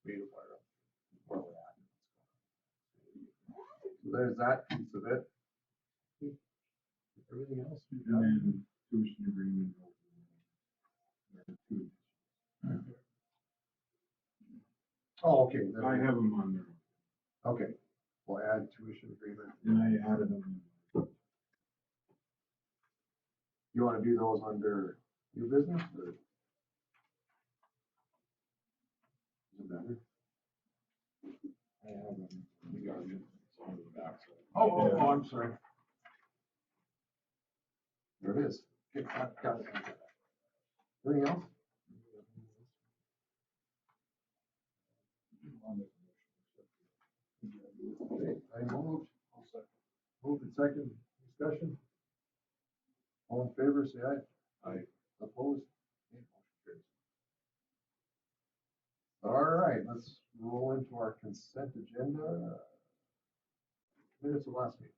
state of where we're at. So there's that piece of it. Everything else we And then tuition agreement. Oh, okay. I have them on there. Okay. We'll add tuition agreement. And I added them. You want to do those under new business or? Is it better? I have them. You got it. It's on the back side. Oh, I'm sorry. There it is. Okay, got it. Anything else? Okay, I moved. Moved and second discussion. All in favor, say aye. Aye. Opposed? Okay, motion carries. All right, let's roll into our consent agenda. Minutes of last meeting.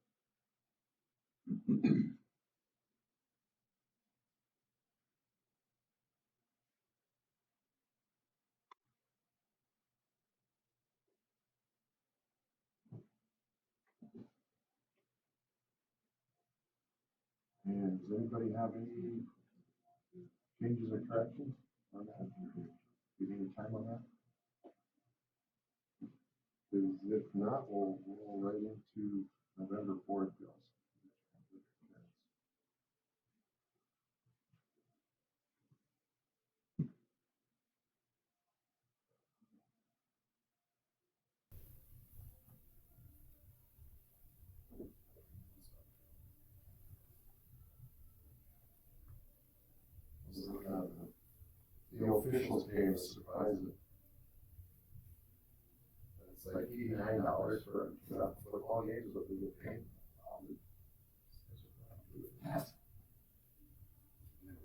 And does anybody have any changes or corrections on that? Do you need time on that? Because if not, we'll roll right into November 4th bills. The officials pay us surprising. It's like $89 for a football game is what we get paid.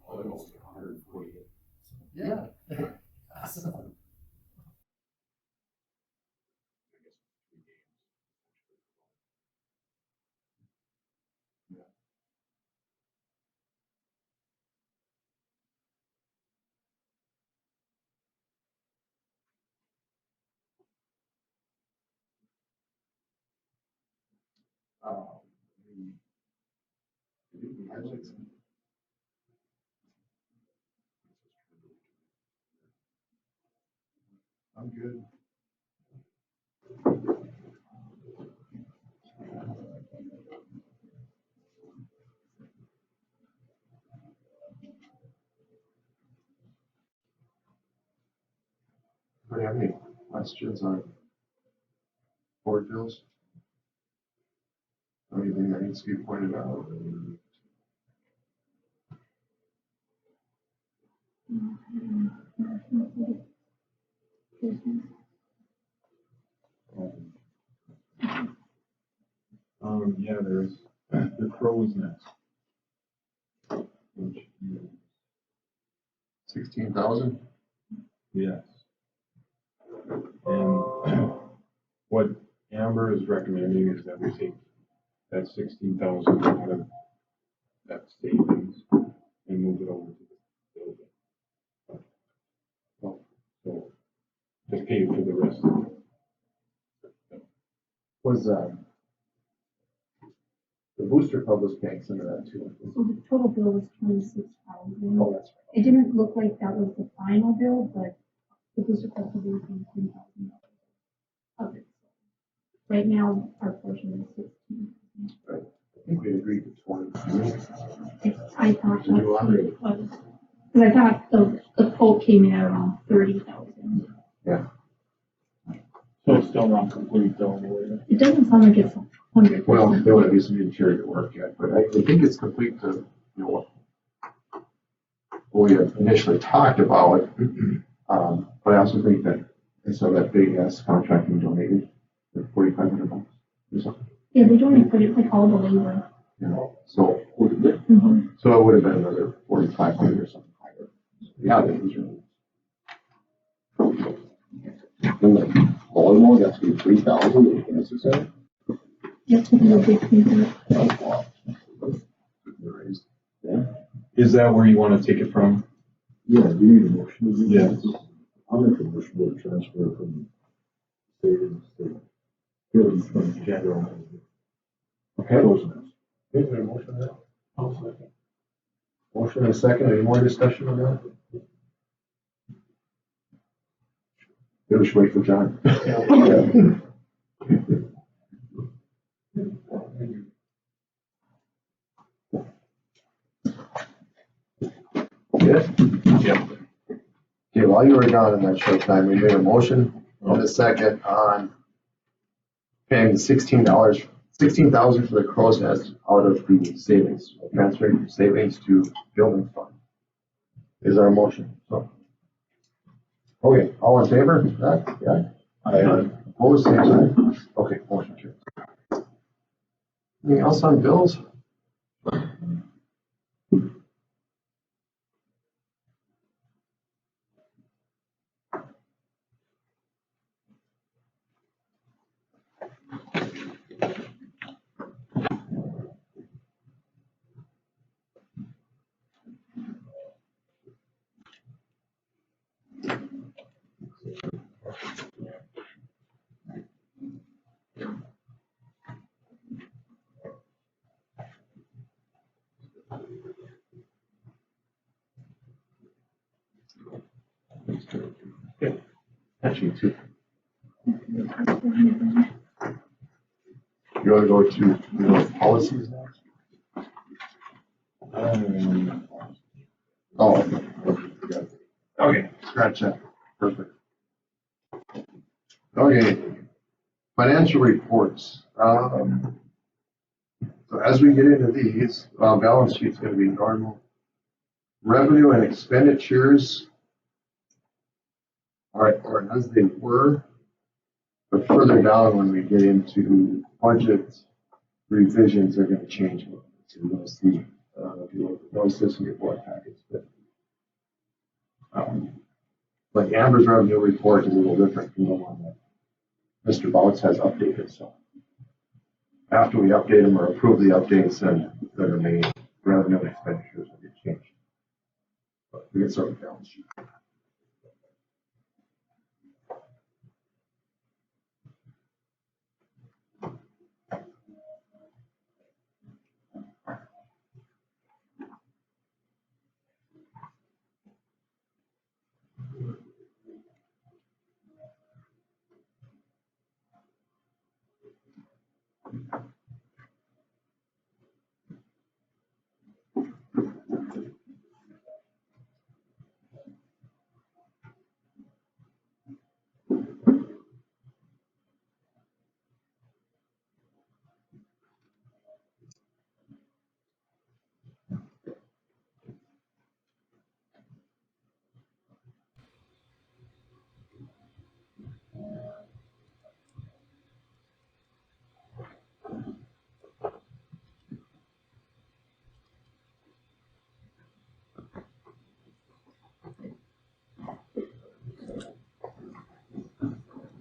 Almost 148. Yeah. Awesome. I'm good. Do you have any questions on board bills? Anything that needs to be pointed out? Yeah, there's the crow's nest. Which is 16,000? yes. And what Amber is recommending is that we take that 16,000 out of that savings and move it over to the building. So just pay for the rest of it. Was the booster club was paying some of that too? So the total bill was 26,000. Oh, that's right. It didn't look like that was the final bill, but the booster club will be paying $10,000 of it. Right now, our portion is 16,000. Right. I think we agreed to 20. I thought Did you want it was, because I thought the quote came in at around 30,000. Yeah. So it's still not complete though, anyway. It doesn't sound like it's 100%. Well, there would be some interior work yet, but I think it's complete to, you know, what we had initially talked about. But I also think that I saw that big ass contracting donated $4,500 or something. Yeah, they don't even put it like all the labor. You know, so Mm-hmm. so it would have been another 4,500 or something higher. Yeah, that was really. And the volleyball got to be 3,000 in cancer center. That's a real big thing. That's a lot. Raised. Yeah. Is that where you want to take it from? Yeah, do you need a motion? Yes. I'll make a motion to transfer from savings to buildings from general. Okay. Is there a motion there? Motion and a second. Any more discussion on that? Maybe we should wait for John. Yes? Yep. Okay, while you were gone in that short time, we made a motion and a second on paying the $16,000 for the crow's nest out of the savings, transferring from savings to building fund. Is our motion, so. Okay, all in favor? That, yeah? Opposed, same sign? Okay, motion carries. Anything else on bills? Okay, actually two. You want to go to policies next? Oh, okay. Okay, scratch that. Perfect. Okay, financial reports. So as we get into these, balance sheet's going to be normal. Revenue and expenditures are as they were, but further down when we get into budget revisions, they're going to change a little bit. So you'll see, if you notice this in your board package, but like Amber's revenue report is a little different from the one that Mr. Bouts has updated. So after we update them or approve the updates, then the remaining revenue and expenditures will get changed. But we can start with balance sheet.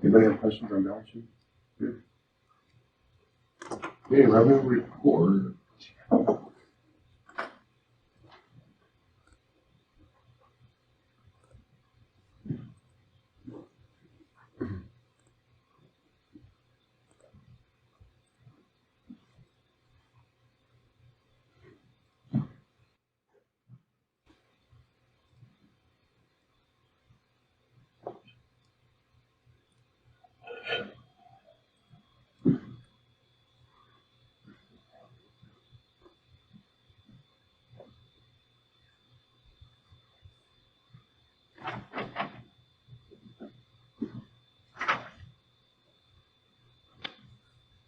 Anybody have questions on balance sheet? Good. Okay, revenue report.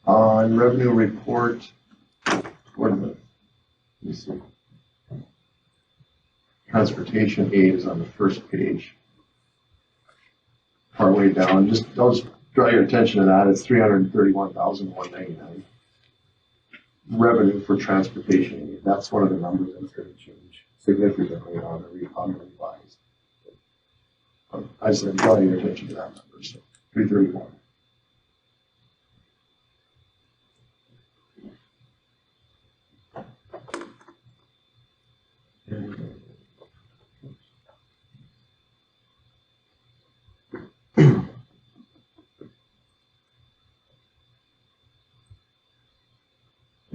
On revenue report, what are the, let me see. Transportation aid is on the first page. Partway down, I'll just draw your attention to that. It's $331,199 revenue for transportation aid. That's one of the numbers that's going to change significantly on the revised. I just draw your attention to that number. So 331.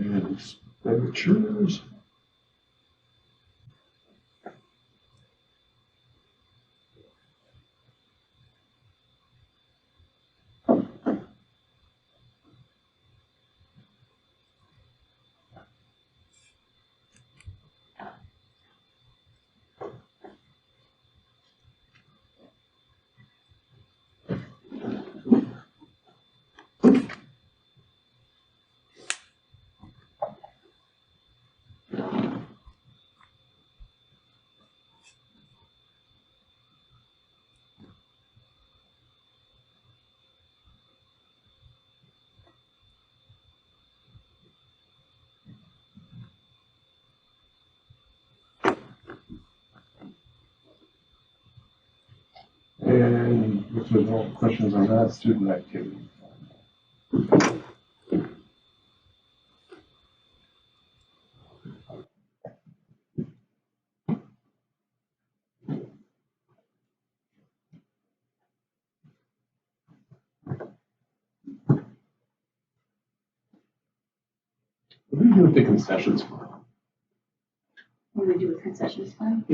And expenditures. And if there's no questions on that, student activity. What do you do with the concessions fund? What do we do with concessions fund?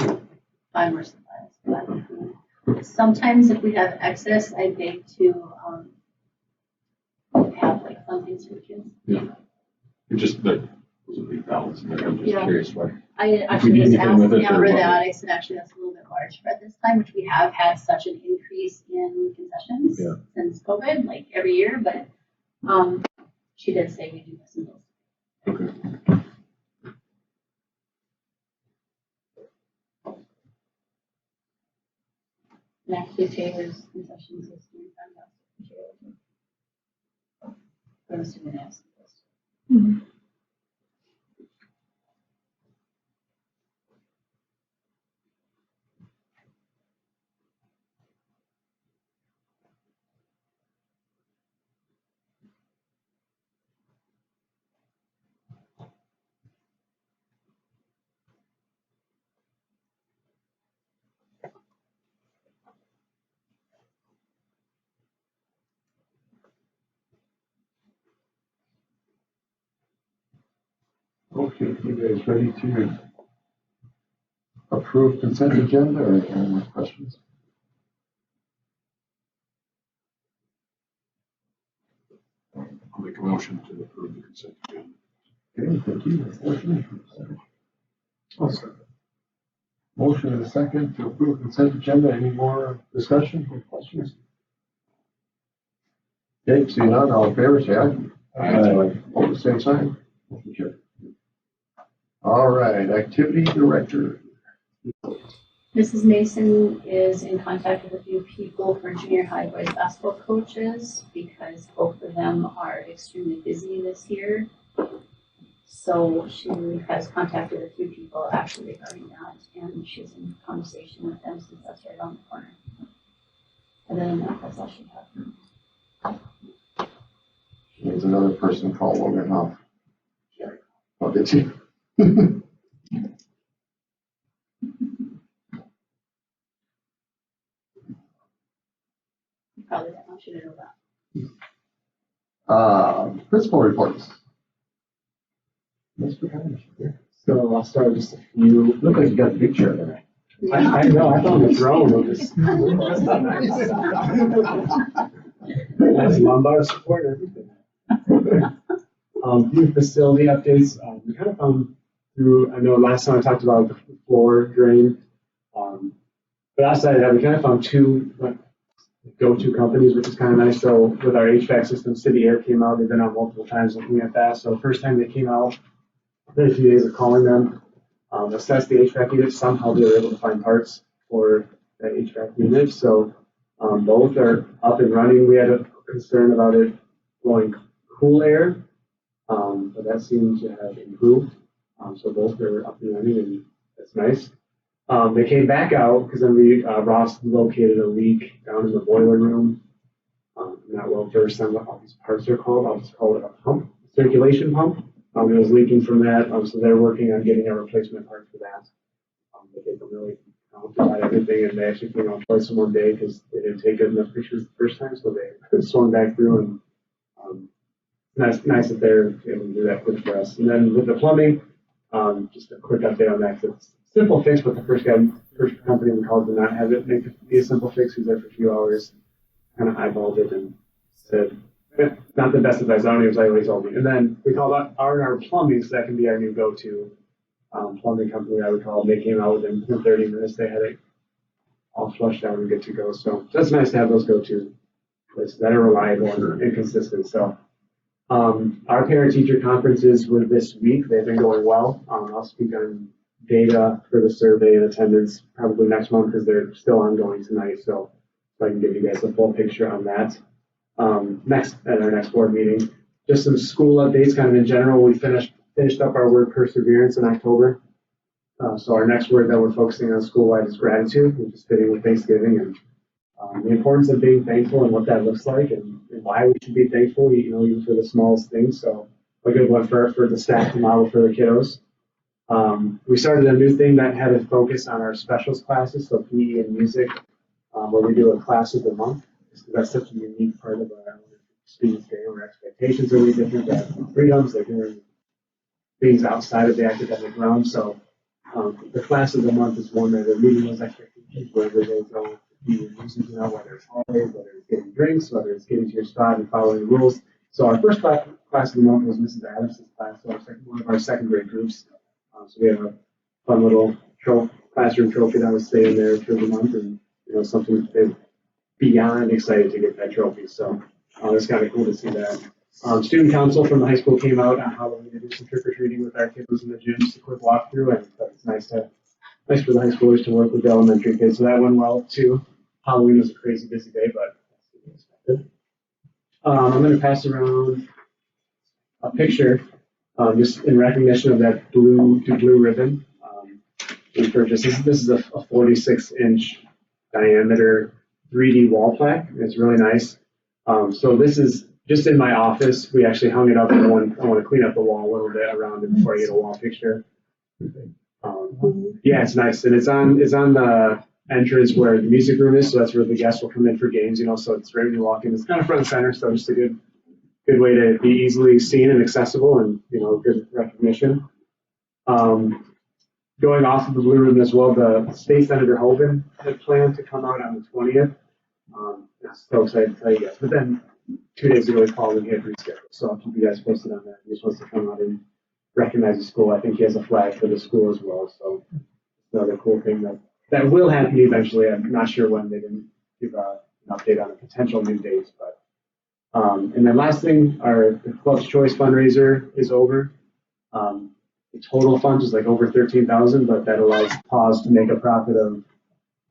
Buy more supplies, buy more food. Sometimes if we have excess, I beg to, have like fun things for kids. Yeah. It just, like, was a big balance in there. I'm just Yeah. curious what. I need actually just anything asked with it, or Amber what? that, I said, actually, that's a little bit large for this time, which we have had such an increase in concessions Yeah. since COVID, like every year, but, she did say we do some of those. Okay. And actually Taylor's concessions is doing fantastic. I'm assuming they have some of those. Okay, you guys ready to approve consent agenda or any more questions? I'll make a motion to approve the consent agenda. Okay, thank you. Motion. Awesome. Motion and a second to approve consent agenda. Any more discussion or questions? Okay, seeing none, all in favor, say aye. Aye. Opposed, same sign. Motion carried. All right, activity director. Mrs. Mason is in contact with a few people for junior high boys basketball coaches because both of them are extremely busy this year. So she has contacted a few people actually regarding that, and she's in conversation with them since that's right on the corner. And then that's all she has. There's another person called Logan Huff. Oh, did you? Probably don't want you to know that. Principal reports. Mr. Henderson here. So I'll start with just a few. Look like you got a big chair there. I know, I found the drone. That's lumbar support and everything. Few facility updates. We kind of found through, I know last time I talked about the floor drain. But outside of that, we kind of found two go-to companies, which is kind of nice. So with our HVAC system, City Air came out. They've been out multiple times looking at that. So first time they came out, within a few days of calling them, assessed the HVAC unit. Somehow they were able to find parts for that HVAC unit. So both are up and running. We had a concern about it blowing cool air, but that seems to have improved. So both are up and running, and that's nice. They came back out because then Ross located a leak down in the boiler room. I'm not well versed on what all these parts are called. I'll just call it a pump, circulation pump. It was leaking from that, so they're working on getting a replacement part for that. But they don't really provide everything, and they actually came out twice in one day because they didn't take good enough pictures the first time, so they swung back through and nice that they're able to do that quick for us. And then with the plumbing, just a quick update on that. 'Cause it's a simple fix, but the first company we called did not have it make it be a simple fix. He was there for a few hours, kind of eyeballed it and said, not the best advice. I don't even tell you what he told me. And then we called R&R Plumbing, so that can be our new go-to plumbing company, I would call. They came out within 30 minutes. They had it all flushed out and good to go. So that's nice to have those go-to places that are reliable and consistent. So our parent-teacher conferences were this week. They've been going well. I'll speak on data for the survey and attendance probably next month because they're still ongoing tonight. So I can give you guys a full picture on that. At our next board meeting, just some school updates kind of in general. We finished up our word perseverance in October. So our next word that we're focusing on school-wide is gratitude, which is fitting with Thanksgiving, and the importance of being thankful and what that looks like and why we should be thankful, even for the smallest things. So a good one for the staff to model for the kiddos. We started a new thing that had a focus on our specials classes, so PE and music, where we do a class of the month. That's such a unique part of our students' day where expectations are really different, that freedoms, they're doing things outside of the academic realm. So the class of the month is one that are meeting those expectations, whether they go to be music, whether it's holidays, whether it's getting drinks, whether it's getting to your spot and following the rules. So our first class of the month was Mrs. Adams' class, so one of our second grade groups. So we have a fun little classroom trophy that was staying there for the month, and something they're beyond excited to get that trophy. So it's kind of cool to see that. Student council from the high school came out on Halloween to do some trick or treating with our kids in the gym, just a quick walkthrough, and it's nice for the high schoolers to work with the elementary kids. So that went well too. Halloween was a crazy busy day, but that's to be expected. I'm going to pass around a picture just in recognition of that blue ribbon. We purchased this is a 46-inch diameter 3D wall plaque. It's really nice. So this is just in my office. We actually hung it up, and I want to clean up the wall a little bit around it before I get a wall picture. Yeah, it's nice, and it's on the entrance where the music room is. So that's where the guests will come in for games. So it's right when you walk in. It's kind of front and center, so just a good way to be easily seen and accessible, and good recognition. Going off of the blue ribbon as well, the State Senator Hogan had planned to come out on the 20th. So excited to tell you guys. But then 2 days ago, he called and he had rescheduled. So I'll keep you guys posted on that. He's supposed to come out and recognize the school. I think he has a flag for the school as well. So another cool thing that will happen eventually. I'm not sure when. They didn't give an update on the potential new dates. But and then last thing, the Club's Choice fundraiser is over. The total funds is like over $13,000, but that allows Pause to make a profit of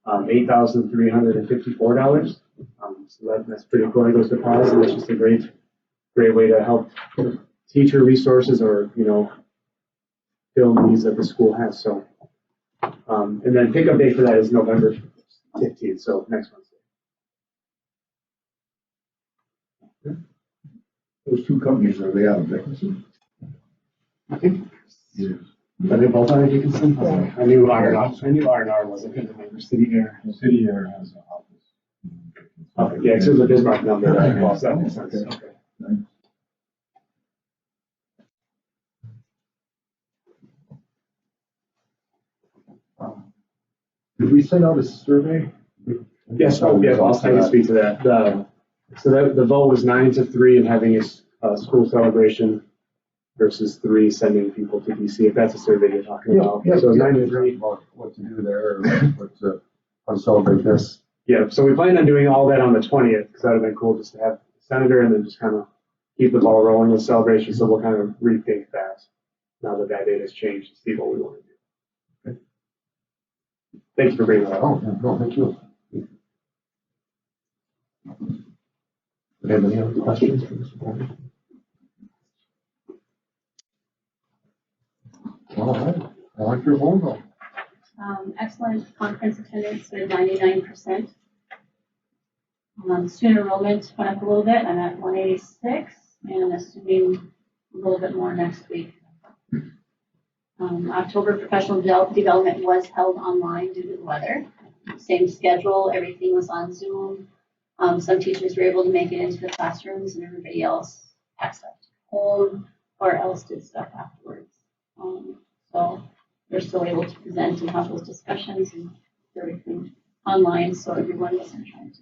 $8,354. So that's pretty cool. It goes to Pause, and it's just a great way to help teacher resources or fill needs that the school has. So and then pickup day for that is November 15th, so next Wednesday. Those two companies, are they out of Dickinson? I think. Are they both out of Dickinson? Yeah. I knew R&R wasn't in the member. City Air. The City Air has an office. Okay, yeah, so the Bismarck number that calls, that makes sense. Okay. Nice. Did we send out a survey? Yes, I can speak to that. The vote was 9-3 in having a school celebration versus 3 sending people to DC, if that's a survey you're talking about. Yeah, so it's 9-3. about what to do there, or how to celebrate this. Yeah, so we plan on doing all that on the 20th, because that would have been cool just to have the senator and then just kind of keep the ball rolling with celebration. So we'll kind of rethink that now that date has changed to see what we want to do. Okay. Thank you for bringing that up. Oh, no, thank you. Do you have any other questions for Mr. Bowman? All right, I like your logo. Excellent conference attendance at 99%. Student enrollment went up a little bit. I'm at 186, and assuming a little bit more next week. October professional development was held online due to the weather. Same schedule, everything was on Zoom. Some teachers were able to make it into the classrooms, and everybody else passed up to home or else did stuff afterwards. So they're still able to present and have those discussions and everything online, so everyone wasn't trying to.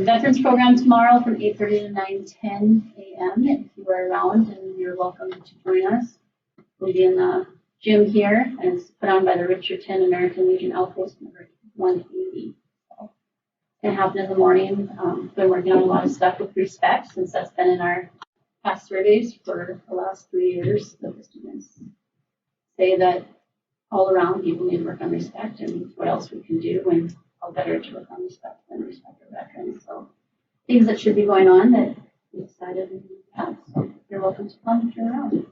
Veterans program tomorrow from 8:30 to 9:10 a.m. If you are around, and you're welcome to join us. We'll be in the gym here, and it's put on by the Richardton American Legion Outpost number 180. So it happened in the morning. Been working on a lot of stuff with respect, since that's been in our past surveys for the last 3 years. That the students say that all around people need to work on respect, and what else we can do, and how better to work on respect and respect our veterans. So things that should be going on that we decided we have. So you're welcome to come if you're around.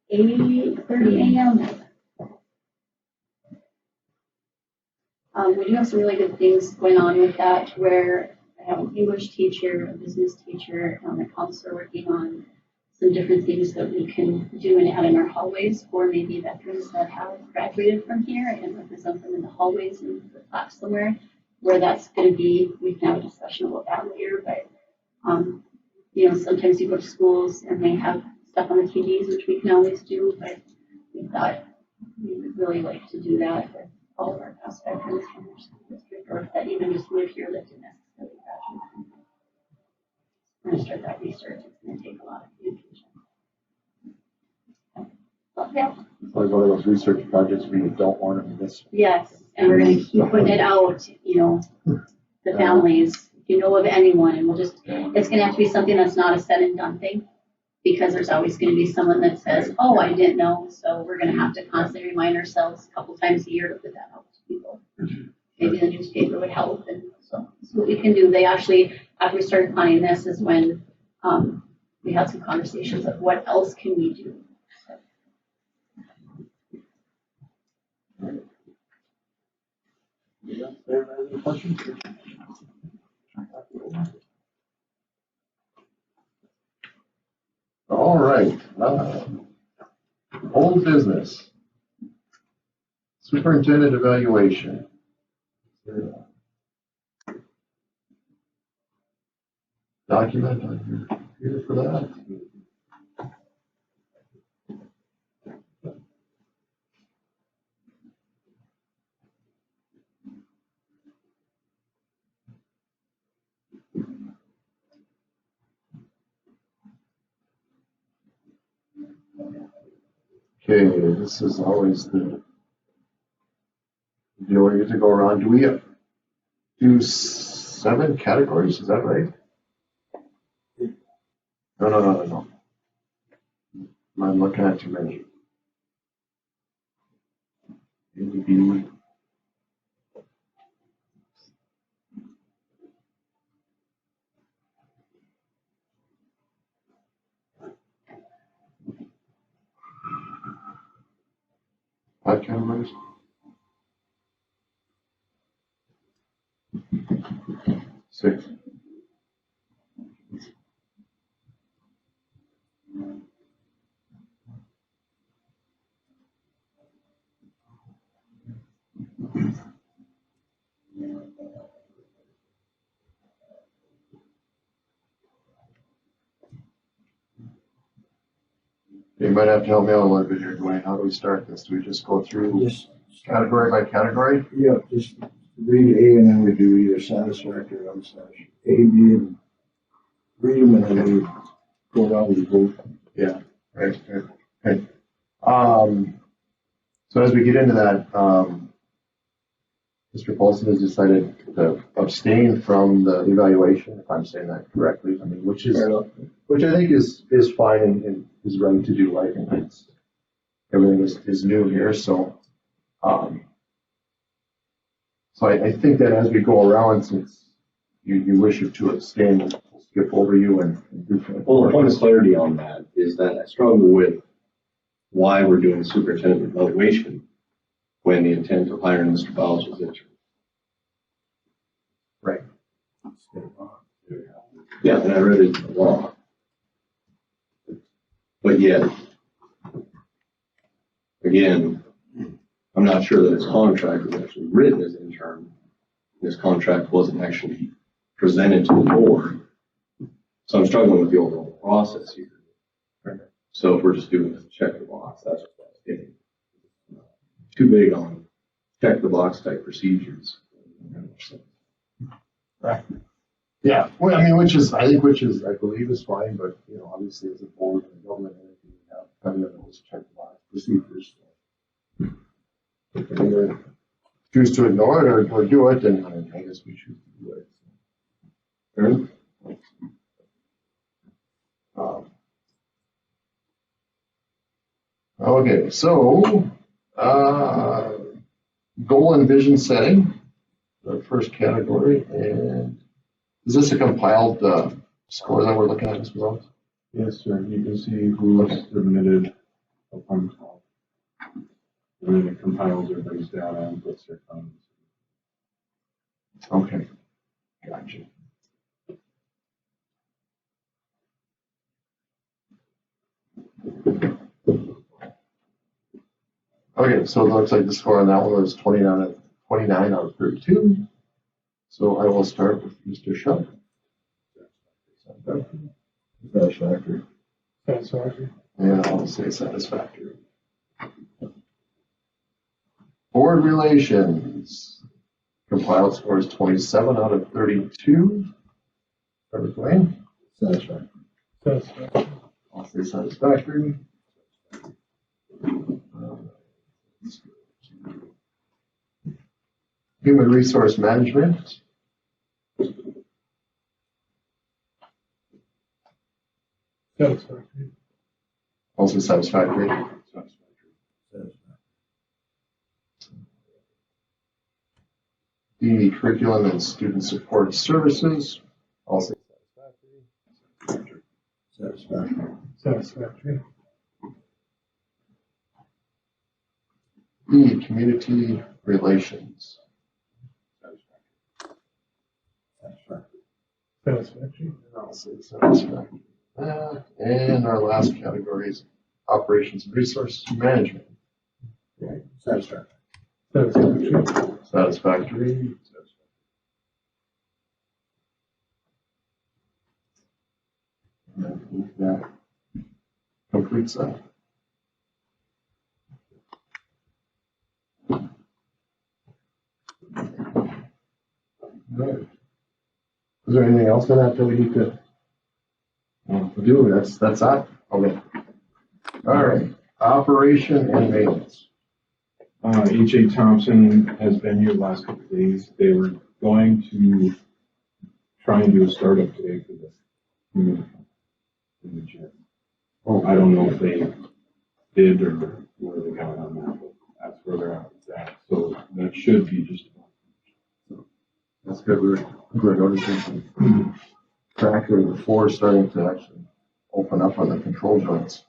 8:30 a.m. We do have some really good things going on with that, where I have an English teacher, a business teacher, and a counselor working on some different things that we can do and add in our hallways for maybe veterans that have graduated from here and represent them in the hallways and the plaques somewhere. Where that's going to be, we can have a discussion about that later. But sometimes you go to schools and they have stuff on the TVs, which we can always do. But we thought we would really like to do that with all of our past veterans from our school district, or that even just live here that didn't necessarily graduate. We're going to start that research. It's going to take a lot of communication. Yeah. It's like one of those research projects where you don't want to miss. Yes, and we're going to keep putting it out, the families, if you know of anyone, and it's going to have to be something that's not a said and done thing, because there's always going to be someone that says, oh, I didn't know, so we're going to have to constantly remind ourselves a couple times a year to put that out to people. Maybe the newspaper would help, and so that's what we can do. They actually, after we started planning this, is when we had some conversations of what else can we do. Any questions? All right. Old business. Superintendent evaluation. Document on here for that. Okay, this is always the deal where you get to go around. Do we do 7 categories? Is that right? No. I'm looking at too many. A, B. Five categories? 6. You might have to help me out a little bit here, Dwayne. How do we start this? Do we just go through Just, category by category? yeah, just read A and then we do either satisfactory or unsatisfactory. A, B, and read them and then we go around and vote. Yeah, right. Okay. So as we get into that, Mr. Paulson has decided to abstain from the evaluation, if I'm saying that correctly. I mean, which I think is fine and is right to do. I think it's everything is new here, so I think that as we go around, since you wish to abstain, we'll skip over you and do. Well, the point of clarity on that is that I struggle with why we're doing superintendent evaluation when the intent of hiring Mr. Bowles was interim. Right. Yeah, and I read it in the law. But yet, again, I'm not sure that his contract was actually written as interim. His contract wasn't actually presented to the board. So I'm struggling with the overall process here. So if we're just doing this check the box, that's what that's getting. Too big on check the box type procedures. Right. Yeah, well, I mean, which is, I believe is fine, but, you know, obviously as a board and a government entity, we have kind of those check the box procedures. If we either choose to ignore it or do it, then I guess we choose to do it. Aaron? Okay, so, goal and vision setting, the first category, and is this a compiled score that we're looking at as well? Yes, sir. You can see who submitted a fund call. And then it compiles everybody's data and puts their funds. Okay, gotcha. Okay, so it looks like the score on that one was 29 out of 32. So I will start with Mr. Shuck. Satisfactory. Satisfactory. And I'll say satisfactory. Board relations. Compiled score is 27 out of 32. Trevor Blaine. Satisfactory. Satisfactory. I'll say satisfactory. Human resource management. Satisfactory. Also satisfactory. The curriculum and student support services. Also satisfactory. Satisfactory. Satisfactory. The community relations. Satisfactory. Satisfactory. And I'll say satisfactory. And our last category is operations and resource management. Satisfactory. Satisfactory. Satisfactory. And I think that completes that. Right. Is there anything else on that we need to do? That's that? Okay. All right. Operation and maintenance. H.A. Thompson has been here the last couple of days. They were going to try and do a startup today for the in the gym. Oh, I don't know if they did or where they got on that, but that's where they're at with that. So that should be just about. That's good. We're noticing some tractor and the floor starting to actually open up on the control joints.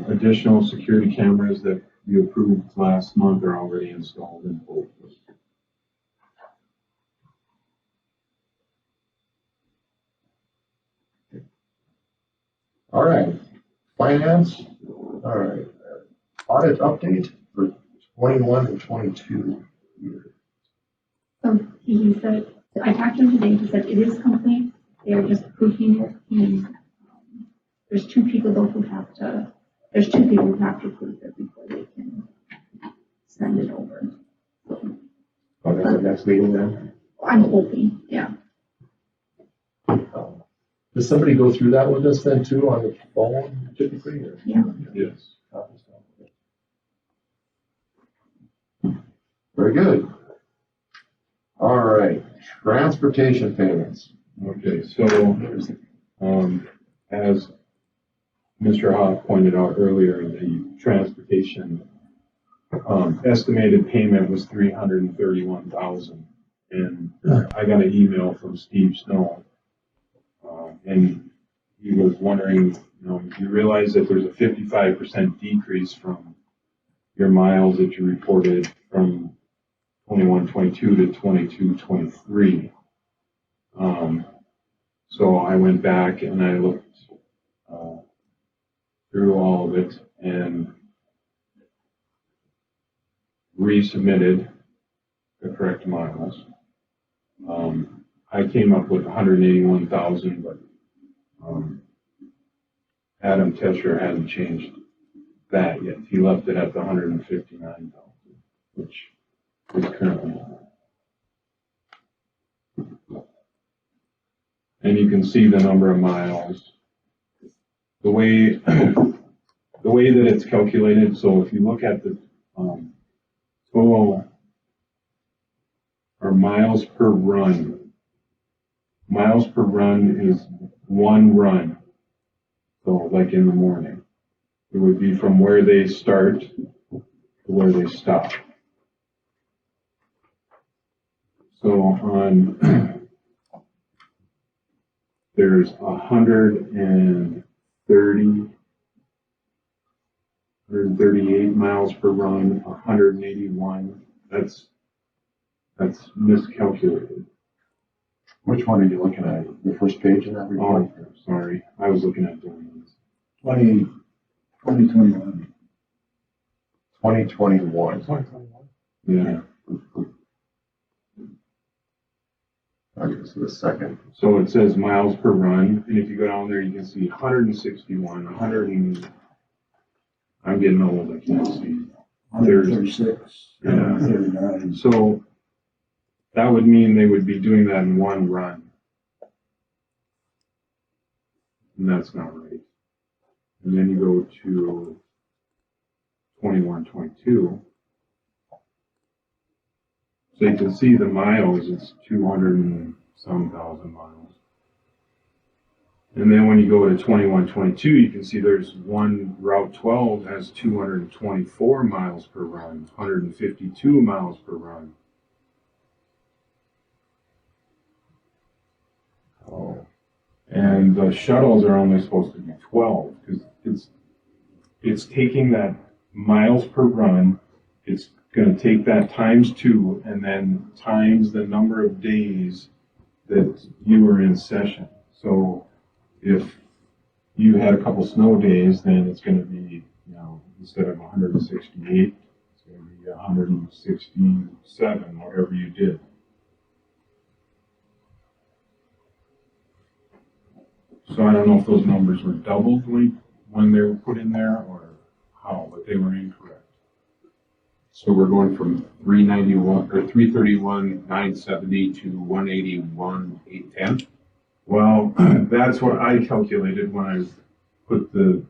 Additional security cameras that you approved last month are already installed in both. All right. Finance. All right. Audit update for 21 and 22 years. So he said, I talked to him today, he said it is complete, they're just proofing it, and there's two people though who have to proof it before they can send it over. So Okay, the next meeting then. I'm hoping, yeah. Does somebody go through that with us then too on the phone typically? Or? Yeah. Yes. Very good. All right, transportation payments. Okay, so, as Mr. Hoff pointed out earlier, the transportation, estimated payment was $331,000. And I got an email from Steve Snow, and he was wondering, you realize that there's a 55% decrease from your miles that you reported from 21-22 to 22-23. So I went back and I looked through all of it and resubmitted the correct miles. I came up with 181,000, but, Adam Tesher hadn't changed that yet. He left it at the 159,000, which is currently. And you can see the number of miles. The way that it's calculated, so if you look at the total or miles per run is one run. So like in the morning, it would be from where they start to where they stop. So on, there's 138 miles per run, 181. That's miscalculated. Which one are you looking at? The first page of that report? Oh, sorry, I was looking at Dillon's. 2021. 2021. 2021. Yeah. Okay, so the second. So it says miles per run, and if you go down there, you can see 161, 100 and, I'm getting old, I can't see. 136, Yeah. 139. So that would mean they would be doing that in one run. And that's not right. And then you go to 21, 22. So you can see the miles, it's 200 and some thousand miles. And then when you go to 21, 22, you can see there's one, Route 12 has 224 miles per run, 152 miles per run. Oh, And the shuttles are only supposed to be 12, because it's taking that miles per run, it's gonna take that times 2, and then times the number of days that you were in session. So if you had a couple snow days, then it's gonna be, instead of 168, it's gonna be 167, whatever you did. So I don't know if those numbers were doubled when they were put in there or how, but they were incorrect. So we're going from 391 or 331,970 to 181,810. Well, that's what I calculated when I put the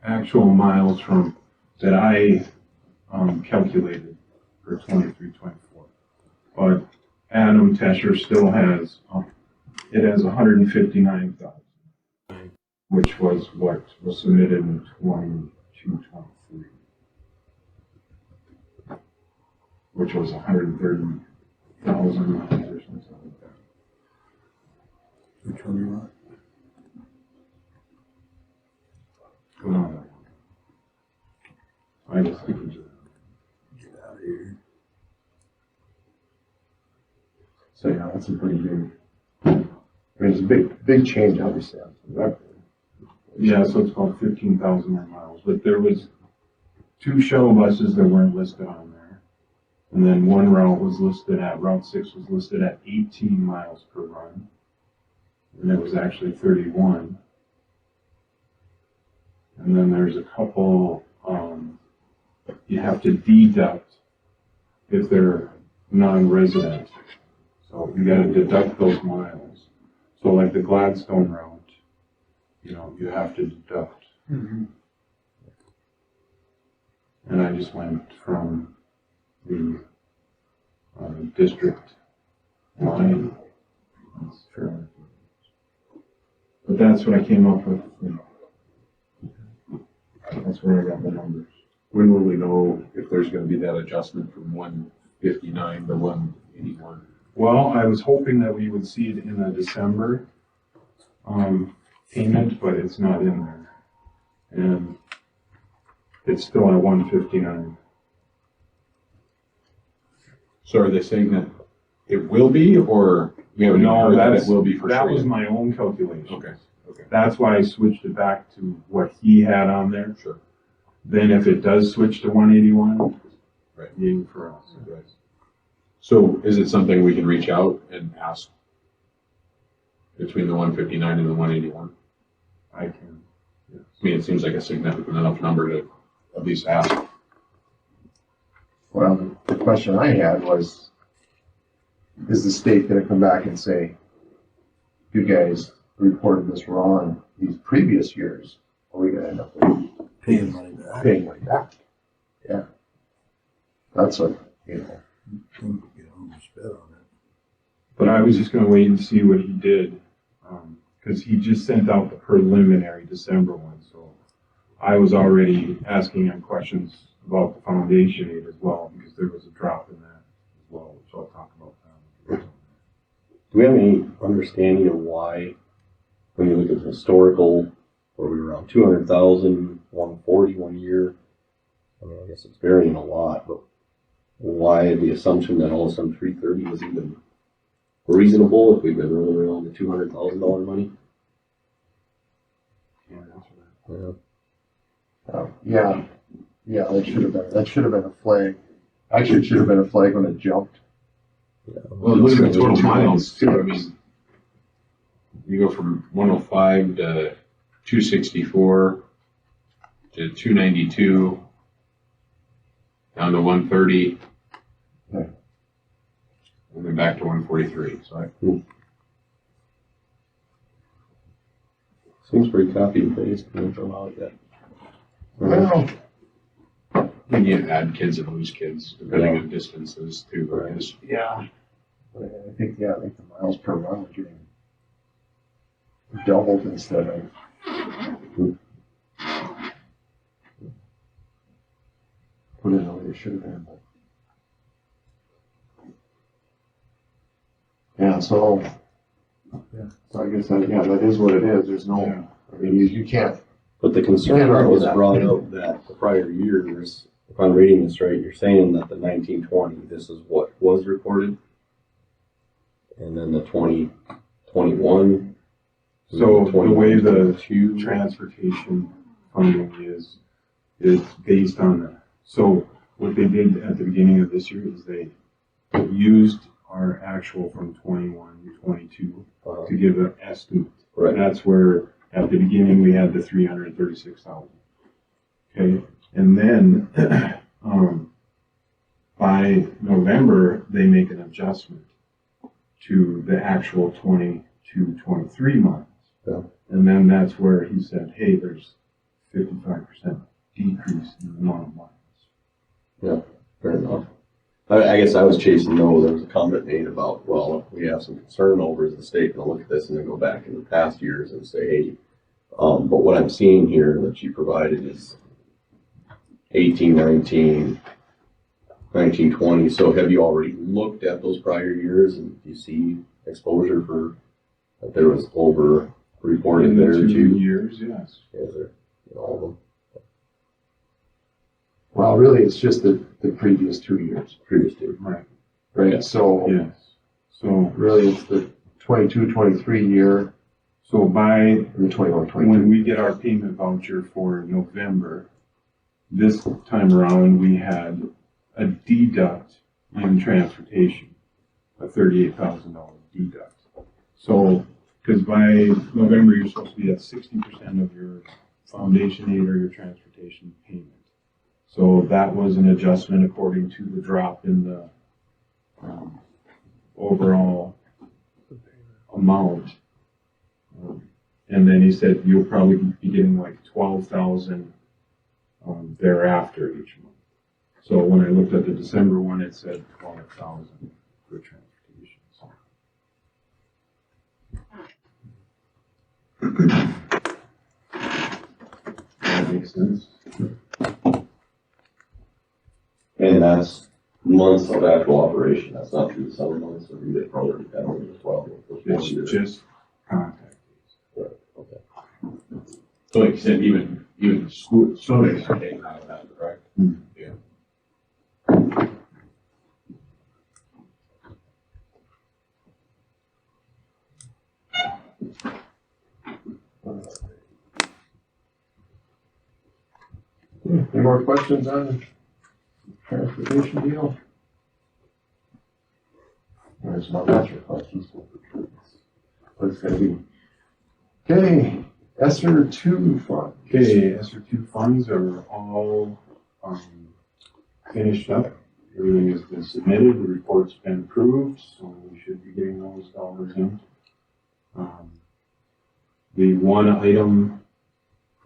actual miles from that I calculated for 23, 24. But Adam Tesher still has it has 159,000, which was what was submitted in 22, 23. Which was 130,000 miles or something like that. Which one you want? Go on. I just think it's Get out of here. so yeah, that's a pretty big, I mean, it's a big change, obviously. yeah, so it's called 15,000 more miles. But there was 2 shuttle buses that weren't listed on there. And then one route was listed at, Route 6 was listed at 18 miles per run. And it was actually 31. And then there's a couple, you have to deduct if they're non-resident. So you gotta deduct those miles. So like the Gladstone route, you have to deduct. Mm-hmm. And I just went from the district line. Sure. But that's what I came up with. That's where I got the numbers. When will we know if there's going to be that adjustment from 159 to 181? Well, I was hoping that we would see it in a December payment, but it's not in there. And it's still at 159. So are they saying that it will be, or we haven't even heard that it will be for sure? That was yet? my own calculation. Okay. That's why I switched it back to what he had on there. Sure. Then if it does switch to 181, Right. yay for us. Right. So is it something we can reach out and ask between the 159 and the 181? I can. I mean, it seems like a significant enough number to at least ask. Well, the question I had was, is the state gonna come back and say, you guys reported this wrong these previous years? Are we gonna end up Paying money back. paying money back? Yeah. That's what, you know. Think we get overspent on it. But I was just gonna wait and see what he did, cause he just sent out the preliminary December one, so I was already asking him questions about the foundation aid as well, because there was a drop in that as well, which I'll talk about now. Do we have any understanding of why, when you look at the historical, where we were around 200,000, 140 one year? I mean, I guess it's varying a lot, but why the assumption that all of a sudden 330 was even reasonable if we've been rolling around the $200,000 money? Can't answer that. Yeah, yeah, that should have been a flag. Actually, it should have been a flag when it jumped. Well, look at the total miles too. I mean, you go from 105 to 264 to 292 down to 130, Okay. and then back to 143. So Seems pretty copy and paste from out yet. Well, and you add kids and lose kids depending on distances too. Because yeah. I think the miles per run are getting doubled instead of. Put in the way it should have been. But. Yeah, so I guess that is what it is. There's no, Yeah. I mean, you can't. But the concern Yeah, that was that. brought up that the prior years, if I'm reading this right, you're saying that the 1920, this is what was reported? And then the 2021? So the way the 22? transportation funding is based on that. So what they did at the beginning of this year is they used our actual from 21 to 22 to give an estimate. Right. That's where at the beginning we had the 336,000. Okay, and then by November they make an adjustment to the actual 22-23 months. Yeah. And then that's where he said, hey, there's 55% decrease in the amount of miles. Yeah, fair enough. I guess I was chasing though, there was a comment made about, well, we have some concern over is the state going to look at this and then go back in the past years and say, hey, but what I'm seeing here that you provided is 18, 19, 19, 20. So have you already looked at those prior years and do you see exposure for that there was over reported In the there 2 too? years, yes. Is there in all of them? Well, really, it's just the previous 2 years, Previous to. Right. right? Yeah. So Yes. So really, it's the 22-23 year so by and the 21-22. when we get our payment voucher for November, this time around we had a deduct in transportation, a $38,000 deduct. So, because by November you're supposed to be at 60% of your foundation aid or your transportation payment. So that was an adjustment according to the drop in the overall amount. And then he said you'll probably be getting like 12,000 thereafter each month. So when I looked at the December one, it said 12,000 for transportation. So. That makes sense. And that's months of actual operation. That's not through the summer months, or do they probably have only the 12 or 14 It's years? just contact fees. Right, okay. So like you said, even school, swimming are taken out of that, correct? Yeah. Any more questions on the transportation deal? There's no answer questions. what it's gonna be. Okay, ESER two fund. Okay, ESER two funds are all, finished up. Everything has been submitted, the report's been approved, so we should be getting those dollars in. The one item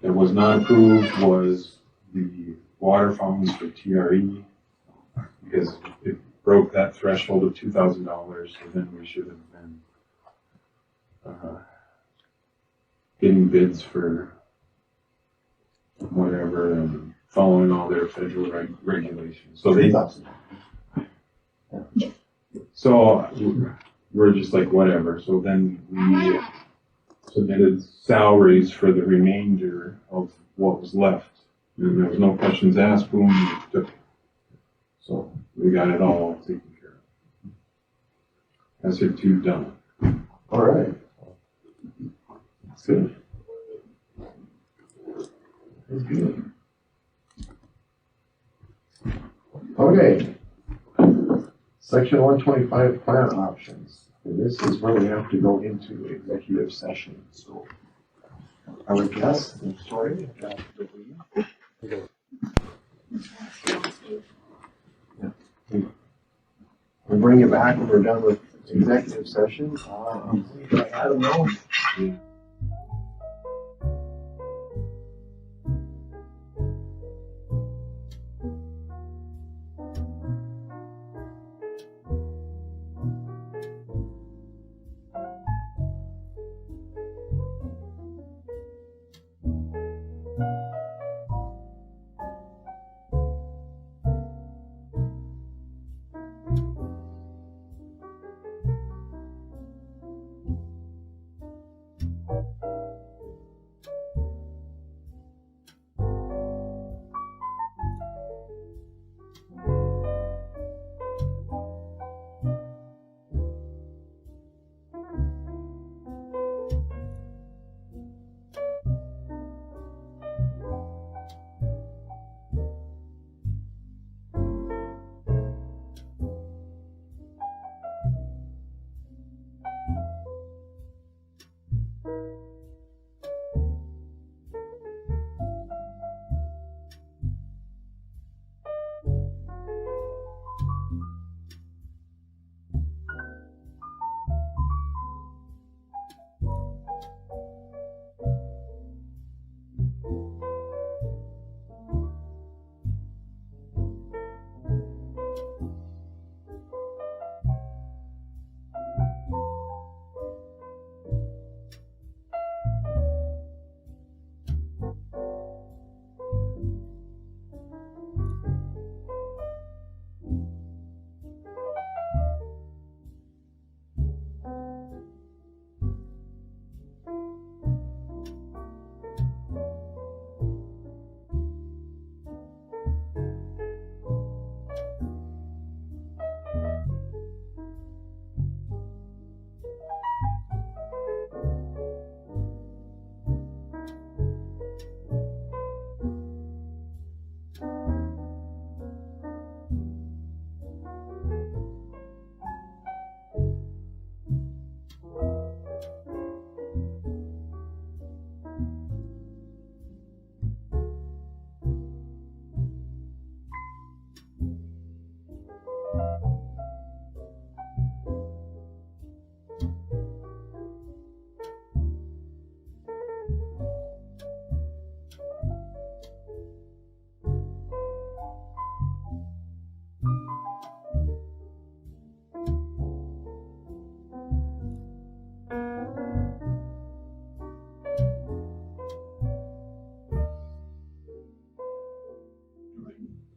that was not approved was the water fountains for TRE, because it broke that threshold of $2,000, so then we should have been getting bids for whatever and following all their federal regulations. So we're just like, whatever. So then we submitted salaries for the remainder of what was left. And there was no questions asked, boom, we took it. So we got it all taken care of. ESER two done. All right. That's good. That's good. Okay. Section 125 plan options. And this is where we have to go into executive session. So I would guess, I'm sorry. We'll bring you back when we're done with executive session. I don't know.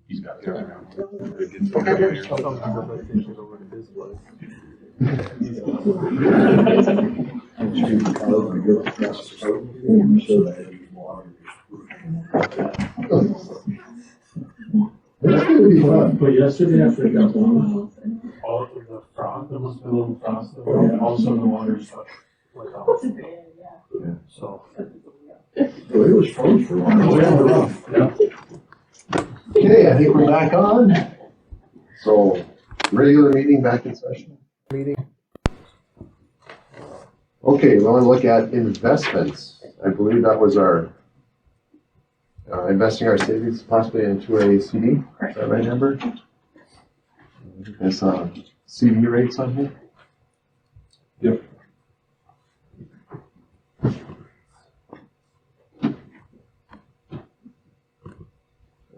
He's got it. But yesterday after I got home, all of the frost, there must have been a little frost, all of a sudden the water stuck like off. So. Well, it was fun for a while. Oh, yeah, Yeah. Okay, I think we're back on. So, regular meeting back in session. Meeting. Okay, we want to look at investments. I believe that was our, investing our savings possibly into a CD. Is that right, Amber? There's CD rates on here. Yep.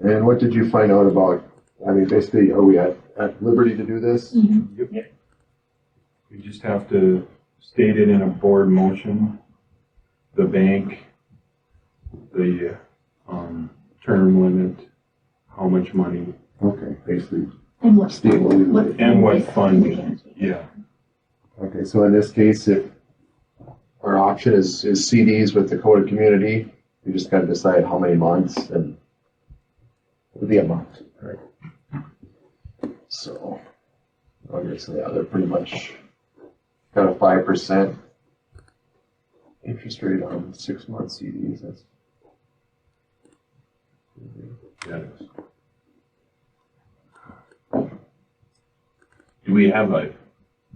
And what did you find out about, I mean, basically, are we at liberty to do this? Yep. We just have to state it in a board motion, the bank, the, term limit, how much money, Okay, basically. And what? Stable. and what funding, yeah. Okay, so in this case, if our option is CDs with Dakota Community, we just gotta decide how many months and it'll be a month, right? So, obviously, yeah, they're pretty much got a 5% interest rate on 6-month CDs. That's Yeah, it is. Do we have a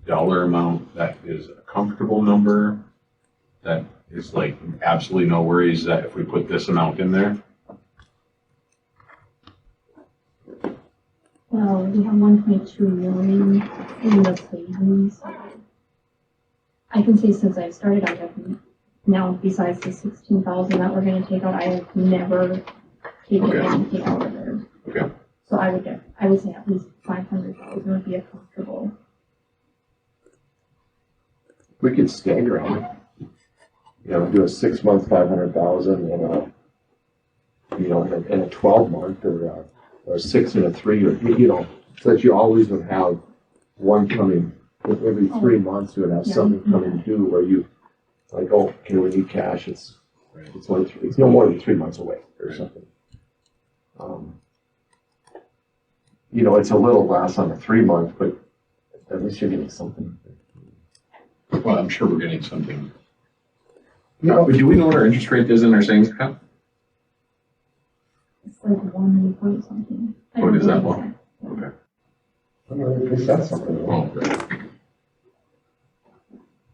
dollar amount that is a comfortable number? That is like absolutely no worries that if we put this amount in there? Well, we have 1.2 million in the savings. I can say since I've started, I have now, besides the 16,000 that we're gonna take out, I have never taken Okay. anything out of there. Okay. So I would say at least 500,000 would be a comfortable. we could stagger them. You know, do a 6-month 500,000 and a, you know, and a 12-month or 6 and a 3, or, you know, so that you always would have one coming with every 3 months. You would have Yeah. something coming due where you like, oh, okay, we need cash. It's no more than 3 months away or something. You know, it's a little less on a 3-month, but at least you're getting something. Well, I'm sure we're getting something. Yeah. Do we know what our interest rate is in our savings account? It's like 1 point something. I What don't is that know one? exactly. Okay. I don't know if that's something. Oh, right.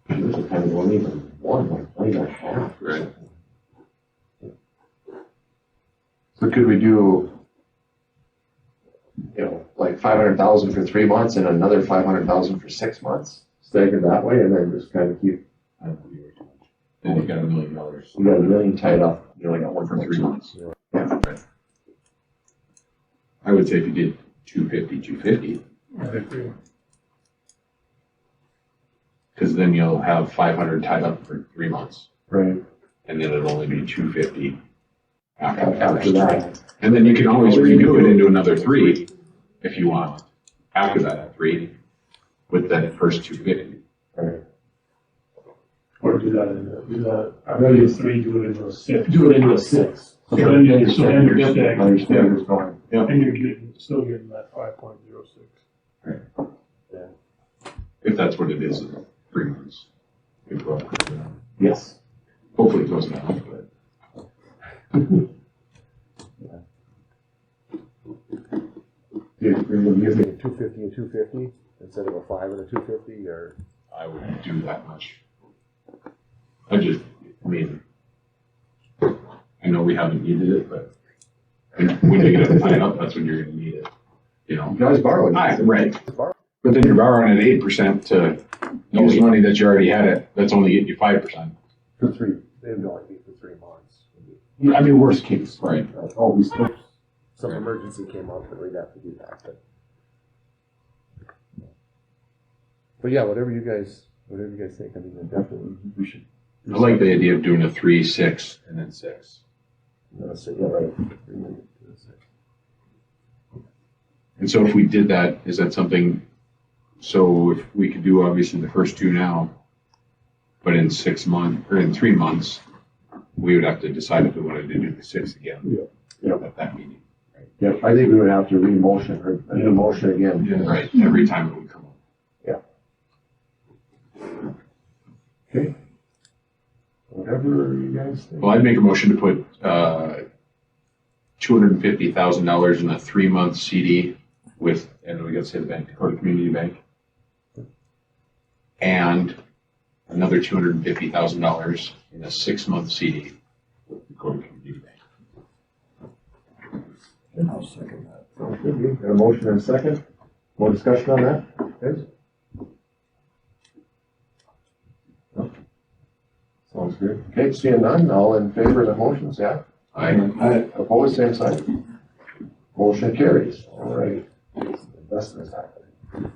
There's a kind of one, even one, like 1.5. Right. So could we do, you know, like 500,000 for 3 months and another 500,000 for 6 months? Stagger that way and then just kind of keep, I don't think we're too much. Then you've got $1 million. you got $1 million tied up, you only got one For for 3 months. Yeah. Right. I would say if you did 250, because then you'll have 500 tied up for 3 months, Right. and then it'll only be 250 After that. And then you can always renew it into another 3 if you want, after that 3, with that first 250. Right. Or do that, I know you 3, do it into a 6, do it into a 6. So then you're stacking. Understand going. And you're still getting that 5.06. If that's what it is in 3 months. It will go down. Yes. Hopefully it goes down, but. You're thinking 250 and 250 instead of a 5 and a 250, or? I wouldn't do that much. I mean, I know we haven't needed it, but when you get it tied up, that's when you're gonna need it, you know? You guys borrowing. Right. But then you're borrowing at 8% to use money that you already had it, that's only getting you 5%. For 3, they would only be for 3 months. I mean, worst case. Right. Oh, we still, some emergency came up and we'd have to do that, but yeah, whatever you guys think, I mean, definitely, we should. I like the idea of doing a 3, 6, and then 6. So, yeah, right. And so if we did that, is that something, so if we could do obviously the first 2 now, but in 6 months, or in 3 months, we would have to decide if we wanted to do the 6 again. Yeah. At that meeting. Yeah, I think we would have to re-motion, or a new motion again. Right, every time it would come up. Okay. Whatever you guys think. Well, I'd make a motion to put, $250,000 in a 3-month CD with, and we gotta say the bank, Dakota Community Bank. And another $250,000 in a 6-month CD with the Dakota Community Bank. And I'll second that. Sounds good. We got a motion and a second. More discussion on that? Guys? No? Sounds good. Okay, seeing none, all in favor of the motion, say aye. Aye. Opposed, same sign. Motion carries. All right. Investments happening.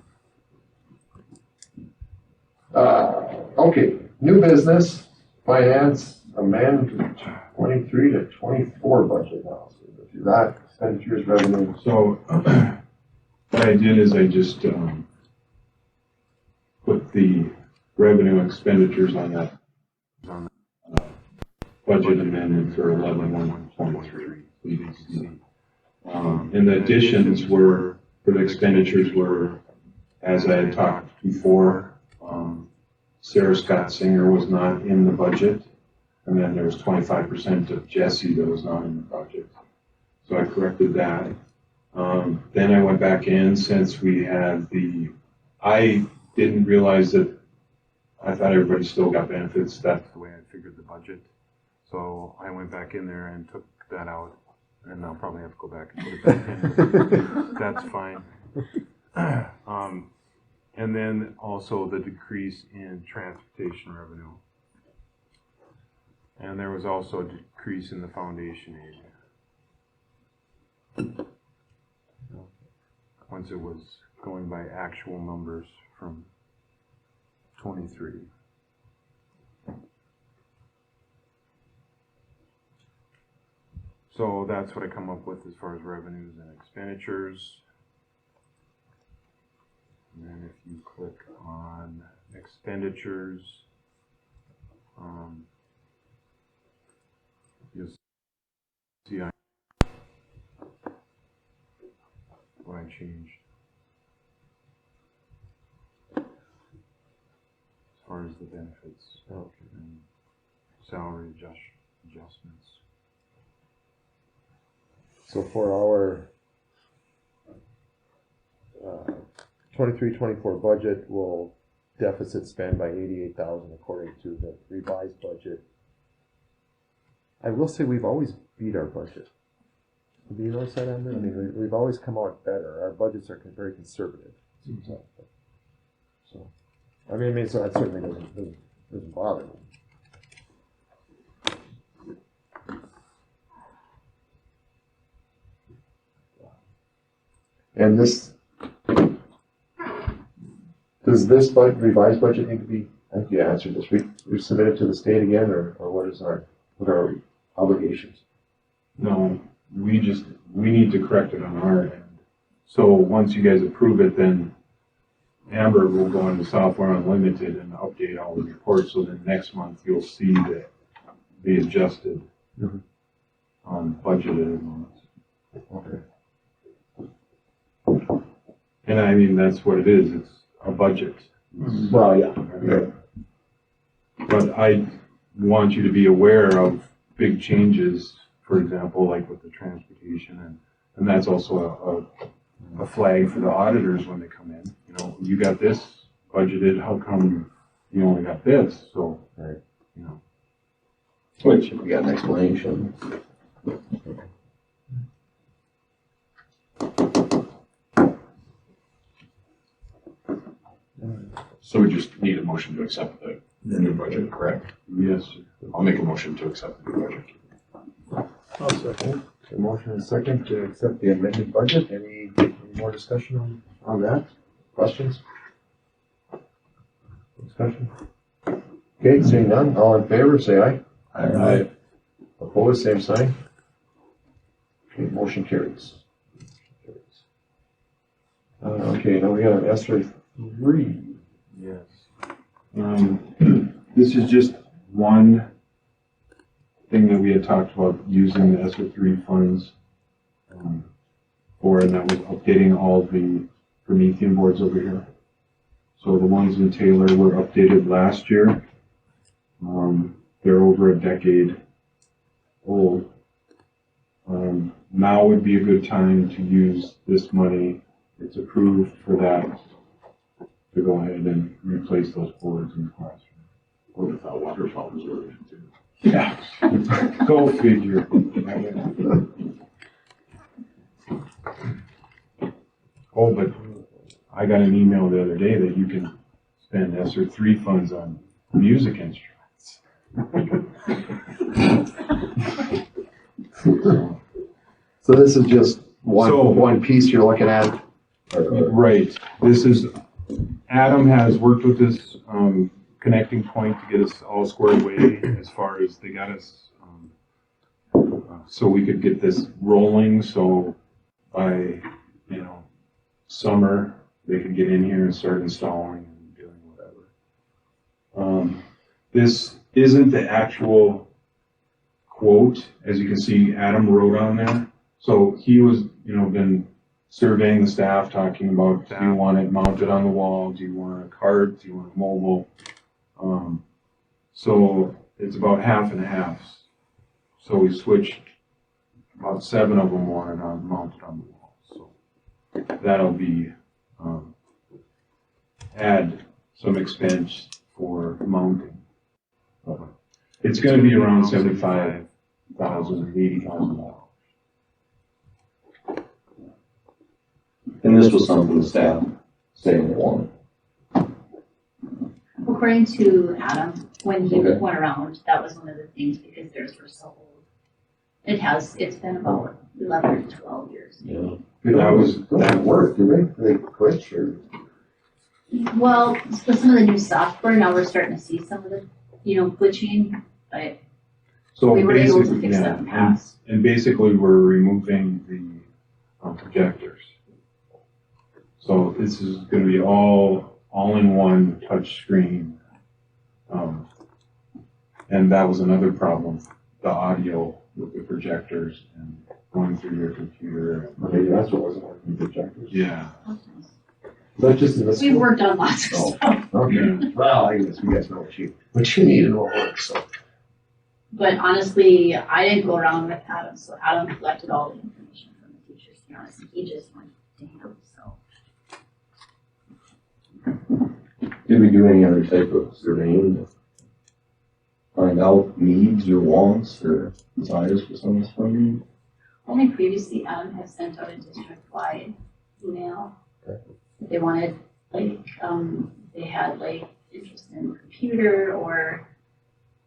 Okay, new business, finance, amend 23 to 24 budget now. So if you got expenditures, revenue. So what I did is I just put the revenue expenditures on that budget amendment for 11-1-23. So you can see. And the additions were, for the expenditures were, as I had talked before, Sarah Scott Singer was not in the budget. And then there was 25% of Jesse that was not in the budget. So I corrected that. Then I went back in since we had I didn't realize that, I thought everybody still got benefits. That's the way I figured the budget. So I went back in there and took that out. And I'll probably have to go back and put it back in. That's fine. And then also the decrease in transportation revenue. And there was also a decrease in the foundation aid. Once it was going by actual numbers from 23. So that's what I come up with as far as revenues and expenditures. And then if you click on expenditures, you'll see what I changed as far as the benefits and salary adjustments. So for our 23-24 budget, we'll deficit spend by $88,000 according to the revised budget. I will say we've always beat our budget. Do you notice that, Amber? I mean, we've always come out better. Our budgets are very conservative. So, I mean, so that certainly doesn't bother me. And this, does this revised budget need to be, I think you answered this, we submit it to the state again, or what are our obligations? No, we need to correct it on our end. So once you guys approve it, then Amber will go into Software Unlimited and update all the reports, so then next month you'll see the adjusted budgeted amounts. Okay. And I mean, that's what it is, it's a budget. Well, yeah. But I want you to be aware of big changes, for example, like with the transportation, and that's also a flag for the auditors when they come in. You know, you got this budgeted, how come you only got this? So, right. You know. Which, if we got an explanation. So we just need a motion to accept the new budget, correct? Yes, sir. I'll make a motion to accept the new budget. I'll second. So motion and second to accept the amended budget. Any more discussion on that? Questions? Discussion? Okay, seeing none, all in favor, say aye. Aye. Opposed, same sign. Okay, motion carries. Okay, now we got an ESSER 3. Yes. This is just one thing that we had talked about using the ESSER 3 funds for, and that was updating all the Promethean boards over here. So the ones in Taylor were updated last year. They're over a decade old. Now would be a good time to use this money. It's approved for that, to go ahead and replace those boards in the classroom. Would have thought water fountains were too. Yeah. Go figure. Oh, but I got an email the other day that you can spend ESSER 3 funds on music instruments. So this is just So- one piece you're looking at? Right. This is, Adam has worked with this connecting point to get us all squared away as far as they got us, so we could get this rolling, so by, summer, they could get in here and start installing and doing whatever. This isn't the actual quote, as you can see, Adam wrote on there. So he was, been surveying the staff, talking about, do you want it mounted on the wall? Do you want a cart? Do you want a mobile? So it's about half and half. So we switched, about 7 of them wanted mounted on the wall. So that'll be, add some expense for mounting. It's gonna be around $75,000, $80,000. And this was something the staff saying they wanted. According to Adam, when he Okay. went around, that was one of the things, because theirs were so old. It's been about 11 to 12 years. Yeah. That work, do they quit or? Well, with some of the new software, now we're starting to see some of the, glitching, but So we were able to basically, fix that in the yeah, past. and basically we're removing the projectors. So this is gonna be all-in-one touch screen. And that was another problem, the audio with the projectors and going through your computer. Maybe that's what wasn't working, projectors. Yeah. But just in this. We've worked on lots of stuff, Okay, well, I guess you guys know what you need and what works, so. but honestly, I didn't go around with Adam, so Adam collected all the information from the teachers, to be honest, and he just went to him, so. Did we do any other type of surveying to find out needs or wants or desires for some of this funding? Only previously, Adam had sent out a district-wide email. Okay. They wanted, they had interest in computer, or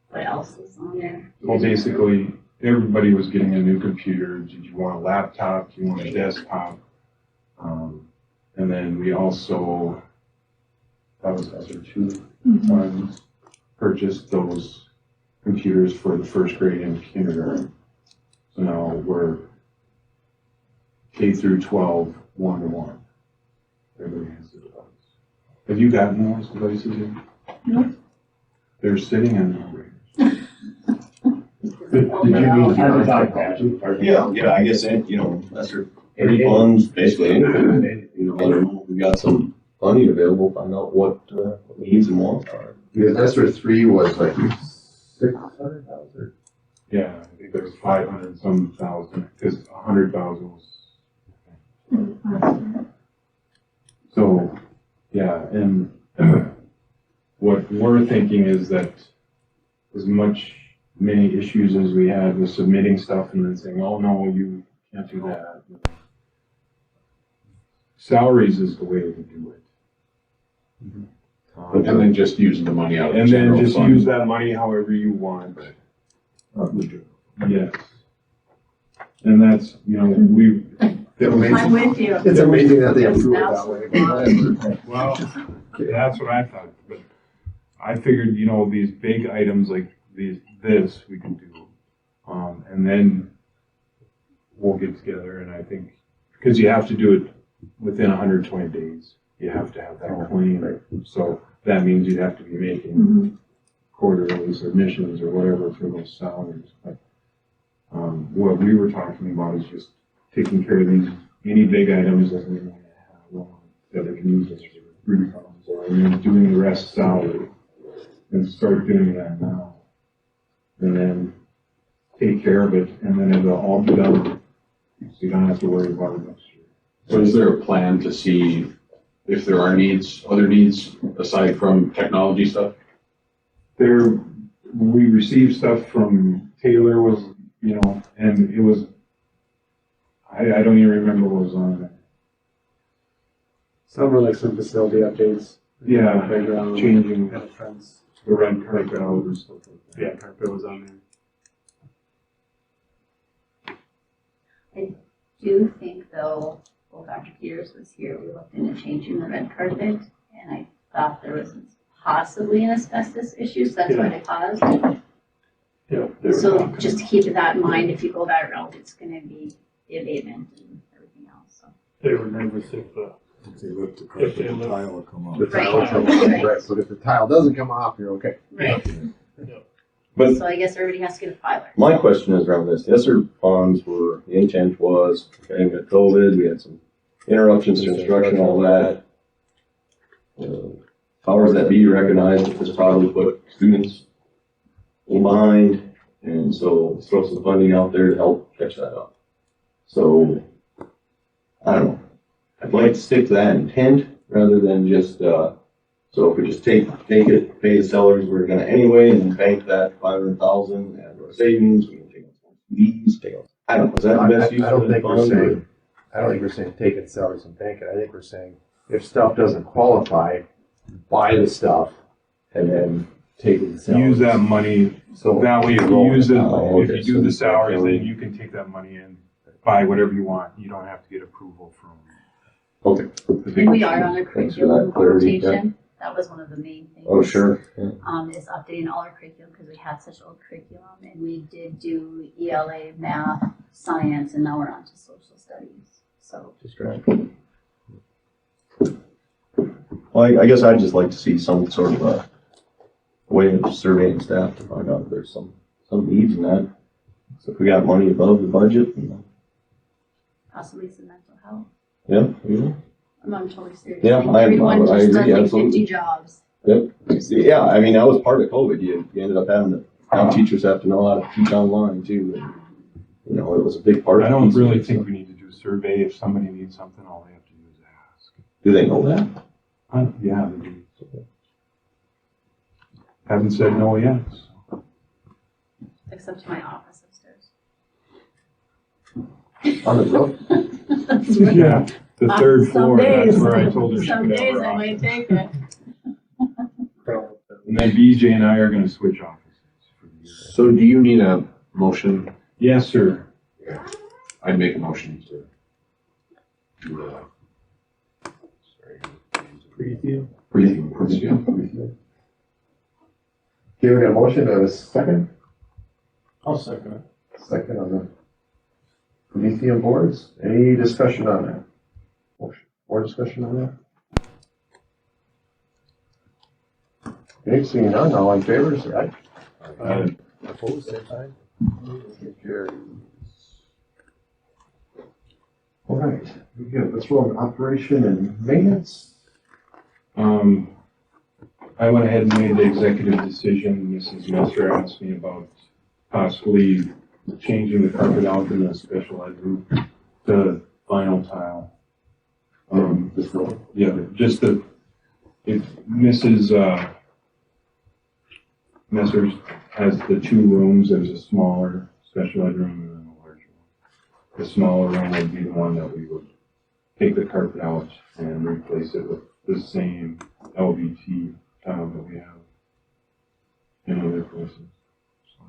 what else was on there? Well, basically, everybody was getting a new computer. Did you want a laptop? Do you want a desktop? And then we also, that was ESSER 2 funds, purchased those computers for the first grade and kindergarten. So now we're K through 12, 1-to-1. Everybody has the device. Have you gotten those devices yet? No. They're sitting in the readers. Did you mean to Yeah, I guess, that's our free funds, basically anything. Let them know we got some money available, find out what needs and wants are. Because ESSER 3 was like 600,000. Yeah, I think there was 500 some thousand, because 100,000 was. So, yeah, and what we're thinking is that as many issues as we had with submitting stuff and then saying, oh, no, you can't do that. Salaries is the way to do it. And then just using the money out of the And then general just fund. use that money however you want. Yes. And that's, we. I'm with you. It's amazing that they It's approve it that way. But Well, that's what I thought, but I figured, these big items like this we can do. And then we'll get together, and I think, because you have to do it within 120 days. You have to have that clean. So that means you'd have to be making quarterly submissions or whatever for those salaries. But what we were talking about is just taking care of any big items that we might have that we can use as refunds, or doing the rest salary, and start doing that now. And then take care of it, and then it'll all be done, so you don't have to worry about it next year. So is there a plan to see if there are other needs aside from technology stuff? we received stuff from Taylor was, and it was, I don't even remember what was on it. Some were like some facility updates. Yeah, Playground, changing kind of fence. the red carpet out and stuff like that. Yeah, carpet was on there. I do think though, well, Dr. Peters was here, we looked into changing the red carpet, and I thought there was possibly an asbestos issue, so that's why they paused. Yeah. So just to keep that in mind, if you go that route, it's gonna be the abatement and everything else, so. They were nervous if If they lift the If carpet, they the lift- tile will come off. The tile will come off, right, so if the tile doesn't come off, you're okay. Right, But so I guess everybody has to get a filer. my question is around this. ESSER ponds were, the intent was, okay, we had COVID, we had some interruptions to instruction, all that. Powers that be recognized that this probably put students in behind, and so let's throw some funding out there to help catch that up. So, I don't know. I'd like to stick to that intent rather than just, so if we just take it, pay the salaries we're gonna anyway, and bank that 500,000 and our savings, we can take out some fees, I don't know, is that the best use I of don't the think we're fund? saying, I don't think we're saying take it salaries and bank it. I think we're saying if stuff doesn't qualify, buy the stuff and then take it to salaries. Use that money, So that way if you use it, Oh, if okay, you do the so- salaries, then you can take that money and buy whatever you want. You don't have to get approval from. Okay. the big- And we are on a Thanks for curriculum that clarity, yeah. rotation, that was one of the main things. Oh, sure, yeah. Is updating all our curriculum, because we had such old curriculum, and we did do ELA, math, science, and now we're on to social studies, so. Just right. Well, I guess I'd just like to see some sort of a way of surveying staff to find out if there's some needs in that. So if we got money above the budget, Possibly some mental health. yeah. I'm totally serious. Yeah, Like, I everyone agree, just does like absolutely. 50 jobs. Yep. Yeah, I mean, that was part of COVID. You ended up having to, now teachers have to know how to teach online too. And, it was a big part. I of don't it. really think we need to do a survey. If somebody needs something, all they have to do is ask. Do they know that? Yeah, they do. Haven't said no yet. So. Except to my office upstairs. on the roof, That's where- Yeah, the third Some floor, that's days- where I told her she Some could have days her I might office. take it. And then BJ and I are gonna switch offices for the year. So do you need a motion? Yes, sir. I'd make a motion to do the. Preview. Briefing. Okay, we got a motion and a second, I'll second it. second on the Promethean boards. Any discussion on that? Motion, more discussion on that? Okay, seeing none, all in favor, say aye. Opposed, same sign? Motion carries. All right, we good. Let's roll on operation and maintenance. I went ahead and made the executive decision. Mrs. Messer asked me about possibly changing the carpet out in the special ed room to vinyl tile. This roll. Yeah, just if Mrs. Messer has the two rooms, there's a smaller special ed room and then a larger one. The smaller room would be the one that we would take the carpet out and replace it with the same LVT tile that we have in other places. So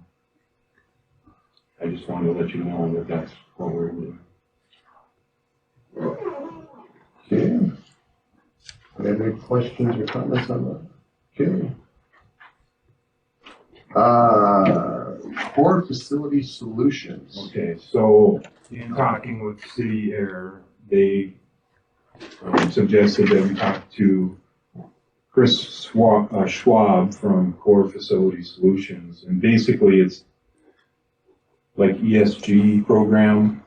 I just wanted to let you know that that's what we're doing. Okay. Any questions or comments on that? Okay. Core facility solutions. Okay, so in talking with City Air, they suggested that we talk to Chris Schwab from Core Facility Solutions, and basically it's like ESG program,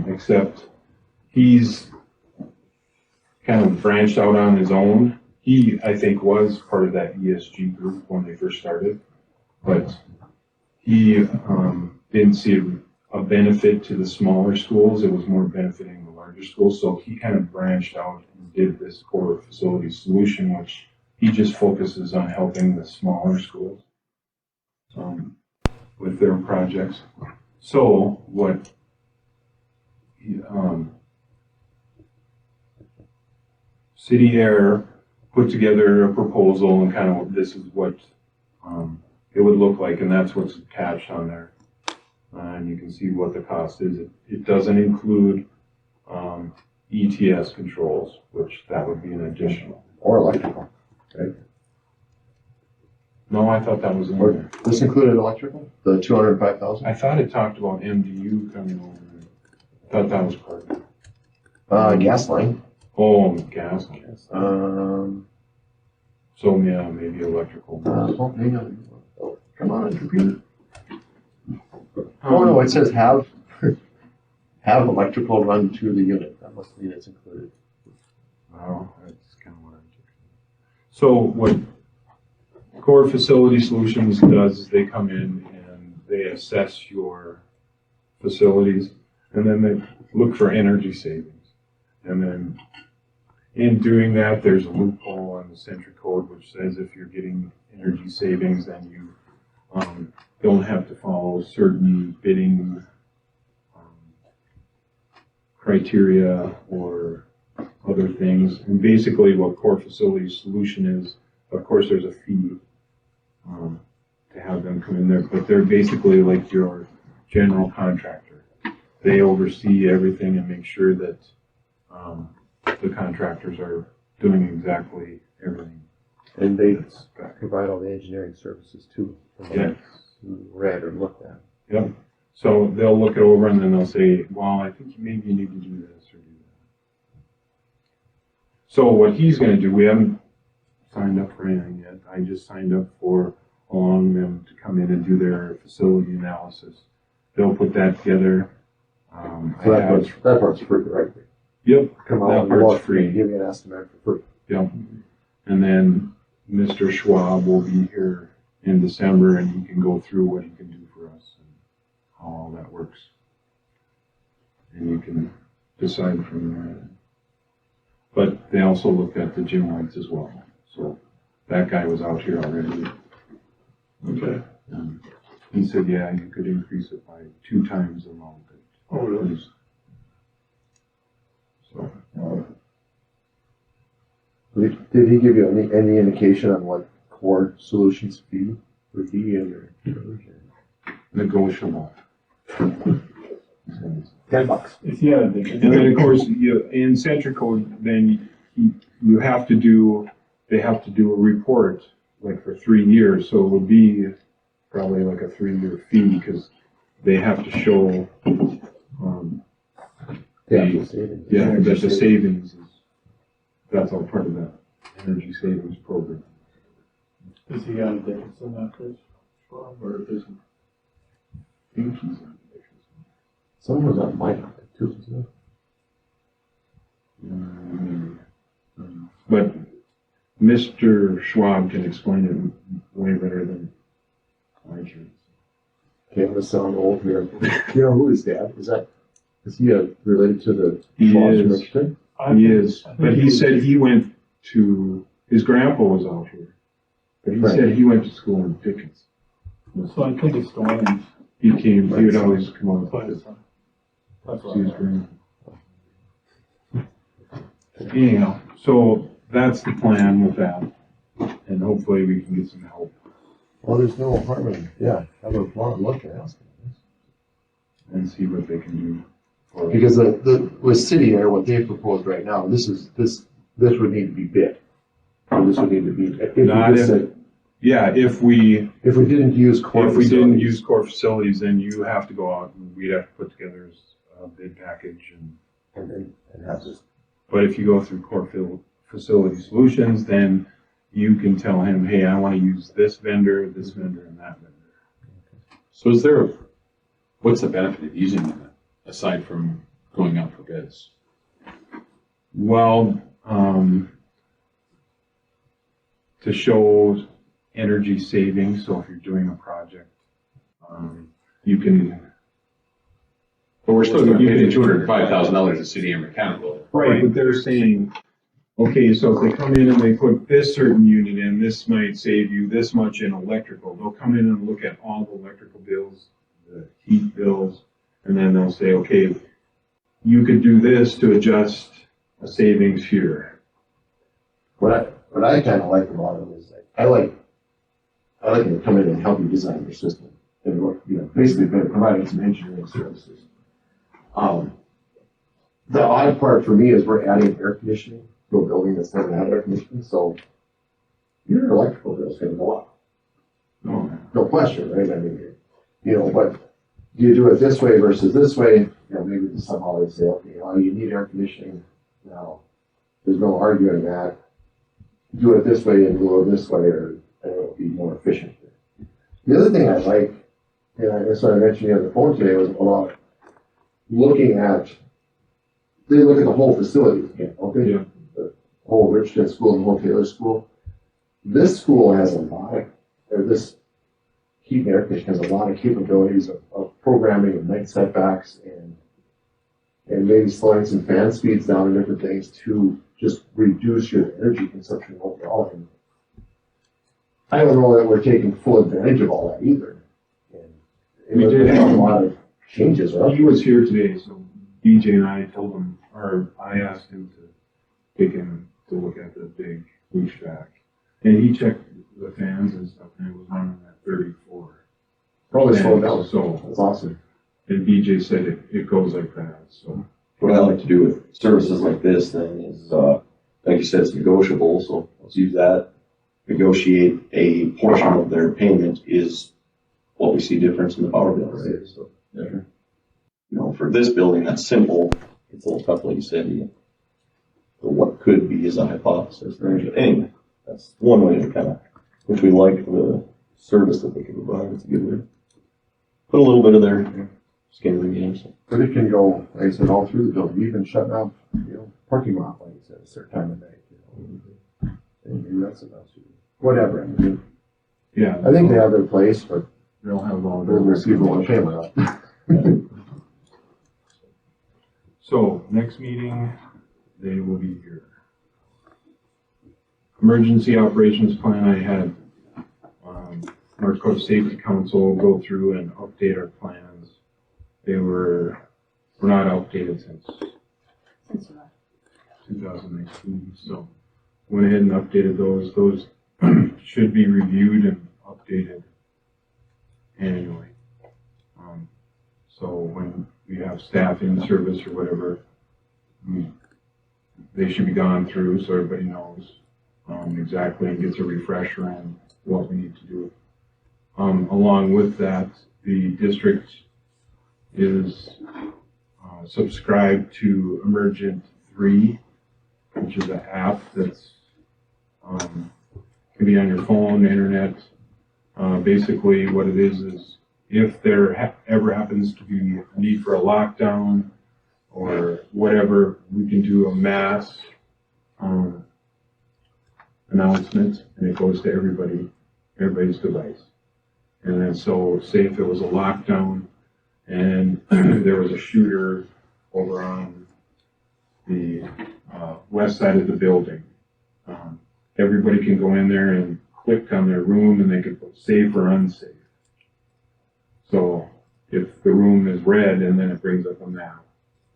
except he's kind of branched out on his own. He, I think, was part of that ESG group when they first started, but he didn't see a benefit to the smaller schools. It was more benefiting the larger schools, so he kind of branched out and did this Core Facility Solution, which he just focuses on helping the smaller schools. with their projects. So what, City Air put together a proposal and kind of this is what it would look like, and that's what's attached on there. And you can see what the cost is. It doesn't include ETS controls, which that would be an additional. Or electrical, right? No, I thought that was in there. This included electrical, the 205,000? I thought it talked about MDU coming over. I thought that was part of it. Gas line. Oh, gas. So, yeah, maybe electrical. oh, come on, computer. Oh, no, it says have electrical run to the unit. That must mean it's included. Wow, that's kind of what I took. So what Core Facility Solutions does is they come in and they assess your facilities, and then they look for energy savings. And then in doing that, there's a loophole on the Century Code which says if you're getting energy savings, then you don't have to follow certain bidding criteria or other things. And basically what Core Facility Solution is, of course there's a fee to have them come in there, but they're basically like your general contractor. They oversee everything and make sure that the contractors are doing exactly everything. And they provide all the engineering services too. Yeah. Read or looked at. Yep. So they'll look it over and then they'll say, well, I think maybe you need to do this or do that. So what he's going to do, we haven't signed up for anything yet. I just signed up for allowing them to come in and do their facility analysis. They'll put that together. So that part's free, right? Yep. Come That out, part's walk free. give you an estimate for free. Yep. And then Mr. Schwab will be here in December and he can go through what he can do for us and how all that works. And you can decide from there. But they also looked at the gym lights as well. So that guy was out here already. Okay. And he said, yeah, you could increase it by 2 times the amount. Oh, really? So. Did he give you any indication on what Core Solutions fee would be in your Negotiable. $10? If you had a big. And then of course, in Centrico, then you have to do, they have to do a report like for 3 years. So it would be probably like a 3-year fee because they have to show, that the savings is, that's all part of that energy savings program. Is he out of Dickinson in that case? Or is he? I think he's on Dickinson. Someone was on my topic too, isn't it? But Mr. Schwab can explain it way better than I can. Okay, I'm gonna sound old here. You know who his dad is? Is he related to the He Schwab's is. from Richardton? He is, but he said he went to, his grandpa was out here. But he said he went to school in Dickens. So I think it's Dwayne's. He would always come on But to that's see his what grandpa. Anyhow, so that's the plan with that. And hopefully we can get some help. Well, there's no harm in, have a long look and ask them. And see what they can do. For Because with City Air, what they proposed right now, this would need to be bid. Or this would need to be, if we didn't use Core If we didn't facilities. use Core Facilities, then you have to go out and we'd have to put together a bid package And have this. but if you go through Core Facility Solutions, then you can tell him, hey, I want to use this vendor, and that vendor. So what's the benefit of using them aside from going out for bids? Well, to show energy savings, so if you're doing a project, you can. But we're still going to pay $205,000 to City Air Mechanical. Right, but they're saying okay, so if they come in and they put this certain unit in, this might save you this much in electrical. They'll come in and look at all the electrical bills, the heat bills, and then they'll say, okay, you could do this to adjust a savings here. What I kind of like about it is I like them to come in and help you design your system. And basically providing some engineering services. The odd part for me is we're adding air conditioning to a building that's never had air conditioning, so your electrical bill is going to go up. No question, right? I mean, but do you do it this way versus this way? Maybe somehow they say, okay, you need air conditioning. Now, there's no arguing that. Do it this way and do it this way, or it'll be more efficient. The other thing I like, and that's what I mentioned on the phone today, was about looking at, they look at the whole facility, okay? Yeah. The whole Richardton School and the whole Taylor School. This school has this heat and air conditioning has a lot of capabilities of programming and night setbacks and maybe slowing some fan speeds down and different things to just reduce your energy consumption overall. And I don't know that we're taking full advantage of all that either. And We did. a lot of changes, right? He was here today, so BJ and I told him, or I asked him to take him to look at the big HVAC. And he checked the fans and stuff, and it was running at 34. Probably slowed down. So, That's awesome. and BJ said it goes like that, so. What I like to do with services like this then is, like you said, it's negotiable, so let's use that. Negotiate a portion of their payment is what we see difference in the power bill, right? So, for this building, that's simple. It's a little tough, like you said, but what could be is a hypothesis. But anyway, that's one way to kind of, if we like the service that they can provide, it's a good way. Put a little bit of their skin in the game. So. But it can go, like I said, all through the building, even shutting off, parking lot lights at a certain time of night, And maybe that's enough. Whatever, I mean, Yeah. I think they have their place, but They'll have all we'll see if we want to pay them or not. So, next meeting, they will be here. Emergency operations plan, I had, North Dakota Safety Council go through and update our plans. They were not updated since 2019, so went ahead and updated those. Those should be reviewed and updated annually. So when we have staff in service or whatever, they should be gone through so everybody knows exactly and gets a refresher on what we need to do. Along with that, the district is subscribed to Emergent 3, which is an app that's can be on your phone, internet. Basically, what it is if there ever happens to be a need for a lockdown or whatever, we can do a mass announcement, and it goes to everybody's device. And then so, say if there was a lockdown and there was a shooter over on the west side of the building, everybody can go in there and click on their room and they can put safe or unsafe. So if the room is red, and then it brings up a map,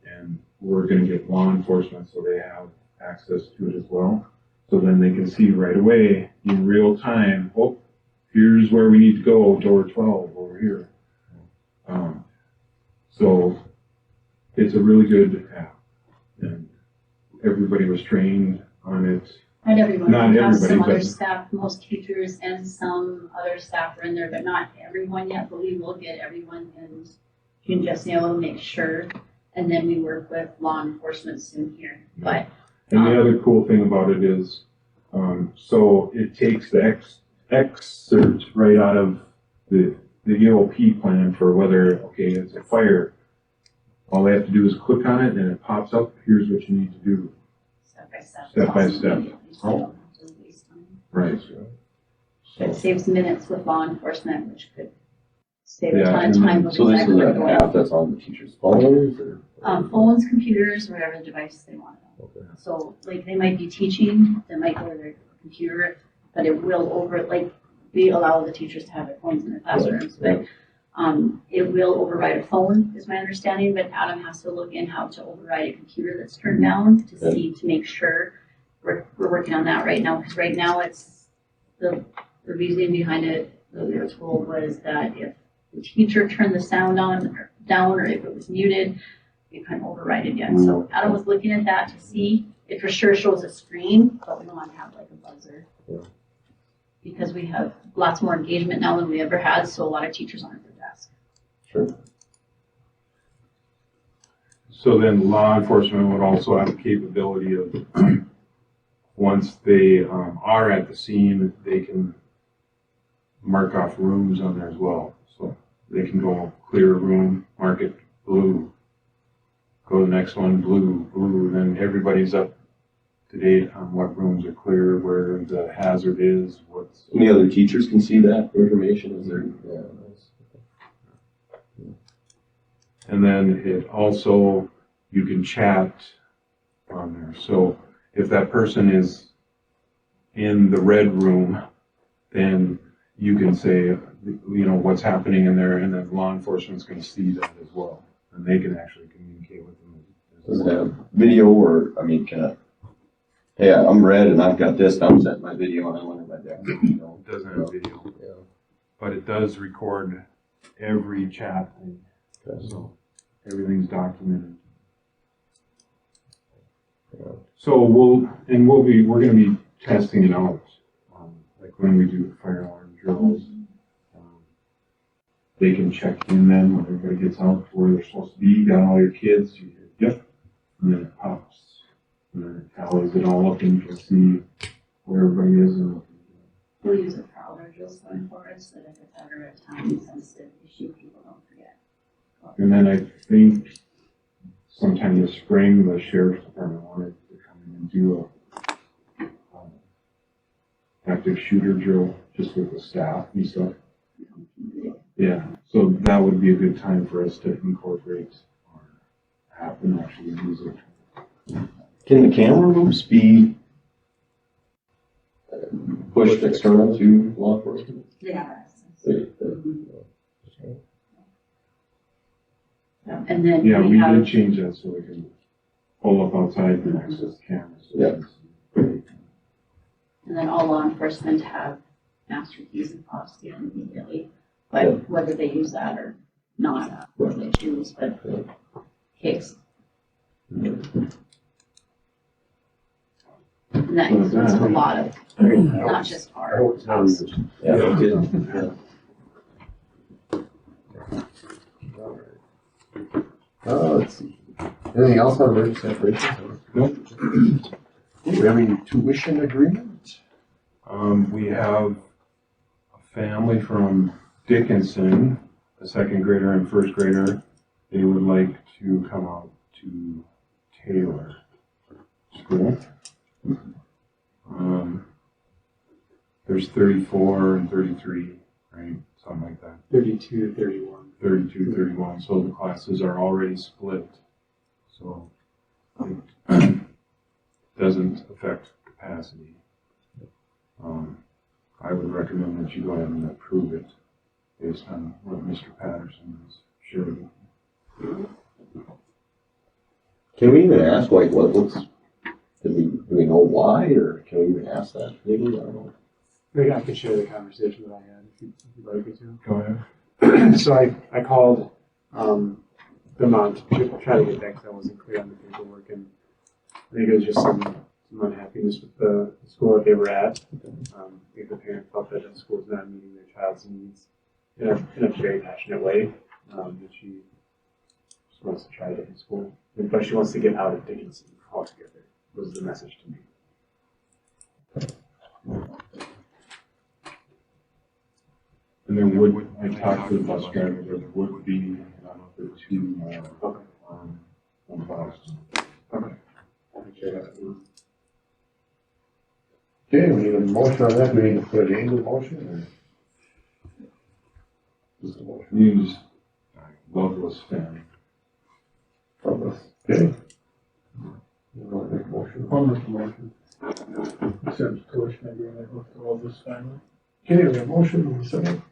and we're going to get law enforcement so they have access to it as well. So then they can see right away in real time, oh, here's where we need to go, door 12 over here. So it's a really good app, and everybody was trained on it. Not everyone. Not We have everybody, some other but- staff, most teachers and some other staff are in there, but not everyone yet, but we will get everyone, and you can just, make sure. And then we work with law enforcement soon here, but. And the other cool thing about it is, so it takes the excerpt right out of the EOP plan for whether, okay, it's a fire. All they have to do is click on it and it pops up, here's what you need to do. Step by step. Step by step. So you don't have to waste time. Right. It saves minutes with law enforcement, which could save a Yeah, ton of and time. with So this exactly is where an they're going. app that's on the teacher's phones or? Phones, computers, whatever device they want. Okay. So like they might be teaching, they might go to their computer, but it will we allow the teachers to have their phones in their classrooms, but it will override a phone, is my understanding, but Adam has to look in how to override a computer that's turned down to make sure. We're working on that right now, because right now it's, the reasoning behind it, that we were told was that if the teacher turned the sound down, or if it was muted, we couldn't override it yet. So Adam was looking at that to see, it for sure shows a screen, but we don't want to have like a buzzer. Because we have lots more engagement now than we ever had, so a lot of teachers aren't at their desk. Sure. So then law enforcement would also have the capability of, once they are at the scene, they can mark off rooms on there as well. So they can go clear a room, mark it blue, go to the next one, blue, and then everybody's up to date on what rooms are clear, where the hazard is, what's. Any other teachers can see that information? Is there? Yeah, nice. And then it also, you can chat on there. So if that person is in the red room, then you can say, what's happening in there, and then law enforcement's gonna see that as well. And they can actually communicate with them. Does it have video or, can I, hey, I'm red and I've got this, I'm setting my video and I went in my deck. It doesn't have video, Yeah. but it does record every chat thing. Okay. So everything's documented. Yeah. So we're gonna be testing it out, like when we do fire alarm drills. They can check in then when everybody gets out to where they're supposed to be, you got all your kids, you hear, yep, and then it pops. And then it tallies it all up and you can see where everybody is. And We'll use it for all our drills going forward, so that if it's ever a time sensitive issue, people don't forget. And then I think sometime this spring, the sheriff's department wanted to come in and do a active shooter drill just with the staff and stuff. Yeah, so that would be a good time for us to incorporate our app and actually use it. Can the camera loops be pushed external to law enforcement? They have access. They- And then Yeah, we we have, did change that so we can pull up outside and access cameras. Yeah. and then all law enforcement have master keys and fobs immediately. But whether they use that or not, what they choose, but case. And that includes a lot of, not just our house. Yeah. Yeah. Let's see. Anything else on emergency operations? Nope. Do we have any tuition agreement? We have a family from Dickinson, a second grader and first grader. They would like to come out to Taylor School. There's 34 and 33, right? Something like that. 32 to 31. 32, 31. So the classes are already split. So it doesn't affect capacity. I would recommend that you go ahead and approve it based on what Mr. Patterson has shared. Can we even ask, like, do we know why, or can we even ask that? Maybe, I don't know. Maybe I could share the conversation that I had if you'd like me to. Go ahead. So I called them out to try to get that because I wasn't clear on the paperwork, and I think it was just some unhappiness with the school that they were at. I think the parent felt that the school was not meeting their child's needs in a very passionate way. That she just wants to try a different school, but she wants to get out of Dickinson altogether. Was the message to me. And there would, I talked to the bus driver, there would be another 2 more on bus. Okay. I'll make sure that. Okay, we need a motion on that. Do we need to put it into the motion? News, Loveless family. Okay. You want to make a motion? I'll make a motion. Accept tuition agreement with all this family. Okay, we have a motion, and a second.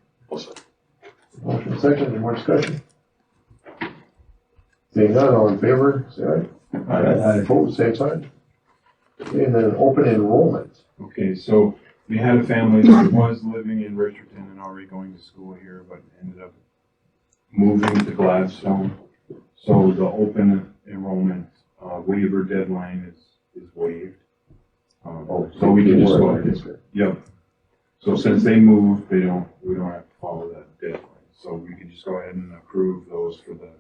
Motion second, any more discussion? Seeing none, all in favor, say aye. Aye. Opposed, same sign. Okay, and then open enrollment. Okay, so we had a family that was living in Richardton and already going to school here, but ended up moving to Gladstone. So the open enrollment waiver deadline is waived. So we can just go ahead. Yep. So since they moved, we don't have to follow that deadline. So we can just go ahead and approve those for the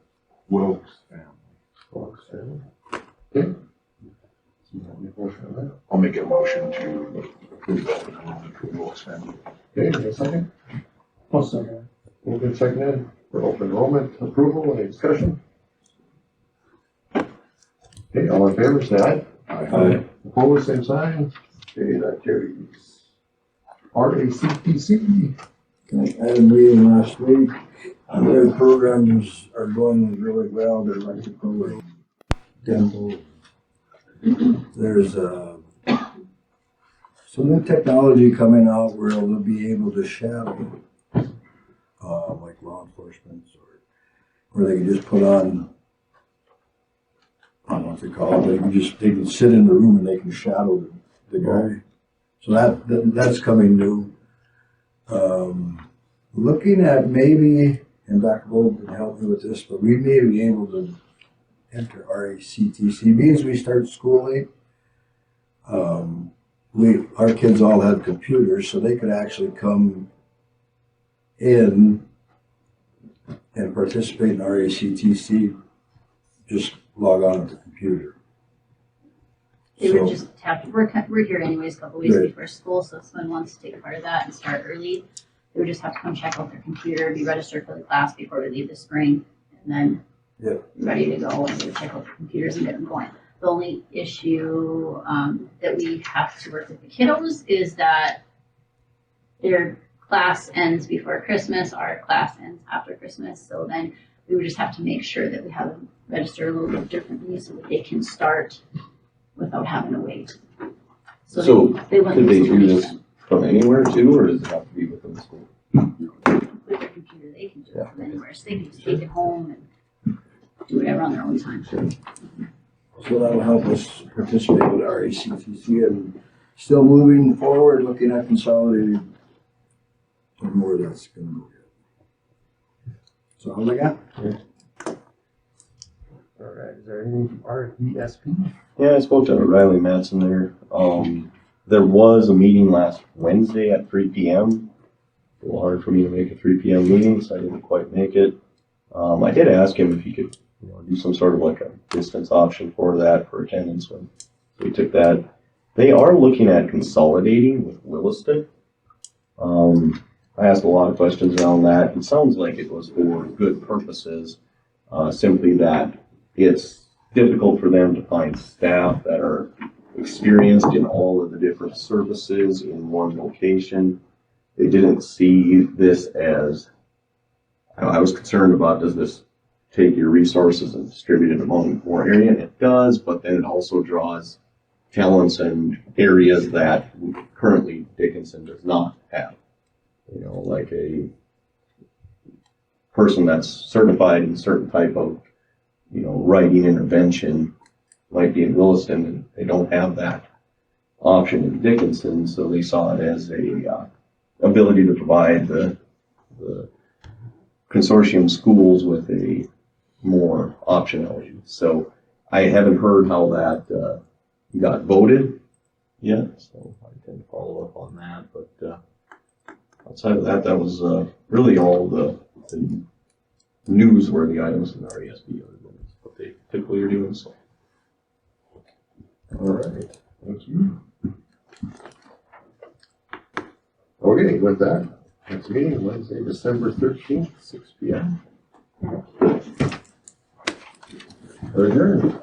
Wilkes family. Okay. Motion on that. I'll make a motion to approve the open enrollment for Wilkes family. Okay, any second? I'll second. Moved and seconded for open enrollment approval, any discussion? Okay, all in favor, say aye. Aye. Opposed, same sign. Okay, that carries. RACPC. I had a meeting last week, their programs are going really well, they're electrical and dental. There's some new technology coming out where they'll be able to shadow, like law enforcement, or where they can just put on, I don't know what they call it, they can sit in the room and they can shadow the guy. So that's coming new. Looking at maybe, and Dr. Gold can help me with this, but we may be able to enter RACTC. Means we start school late. Our kids all have computers, so they could actually come in and participate in RACTC. Just log on to the computer. They would just have to, we're here anyways a couple weeks Right. before school, so if someone wants to take part of that and start early, they would just have to come check out their computer, be registered for the class before we leave the spring, and then ready to go, and we would check out their computers and get them going. The only issue that we have to work with the kiddos is that their class ends before Christmas, our class ends after Christmas, so then we would just have to make sure that we have them register a little bit differently so that they can start without having to wait. So they wouldn't could they miss a do week. this from anywhere too, or does it have to be within the school? With their computer, they can do it from anywhere, so they can just take it home and do whatever on their own time. So that'll help us participate with RACTC and still moving forward, looking at consolidated and where that's gonna go. So how I got? All right, is there anything from RTPSD? Yeah, I spoke to Riley Matson there. There was a meeting last Wednesday at 3 p.m. A little hard for me to make a 3 p.m. meeting, so I didn't quite make it. I did ask him if he could, do some sort of like a distance option for that for attendance. So we took that. They are looking at consolidating with Williston. I asked a lot of questions around that. It sounds like it was for good purposes, simply that it's difficult for them to find staff that are experienced in all of the different services in one location. They didn't see this as, I was concerned about, does this take your resources and distribute it among more area? It does, but then it also draws talents and areas that currently Dickinson does not have. Like a person that's certified in a certain type of, writing intervention might be in Williston, and they don't have that option in Dickinson, so they saw it as a ability to provide the consortium schools with a more optionality. So I haven't heard how that got voted yet, so I can follow up on that. But outside of that, that was really all the newsworthy items in our ESB, other than what they typically are doing. So. All right, thank you. Okay, with that, next meeting, Wednesday, December 13th, 6 p.m. Adjourned.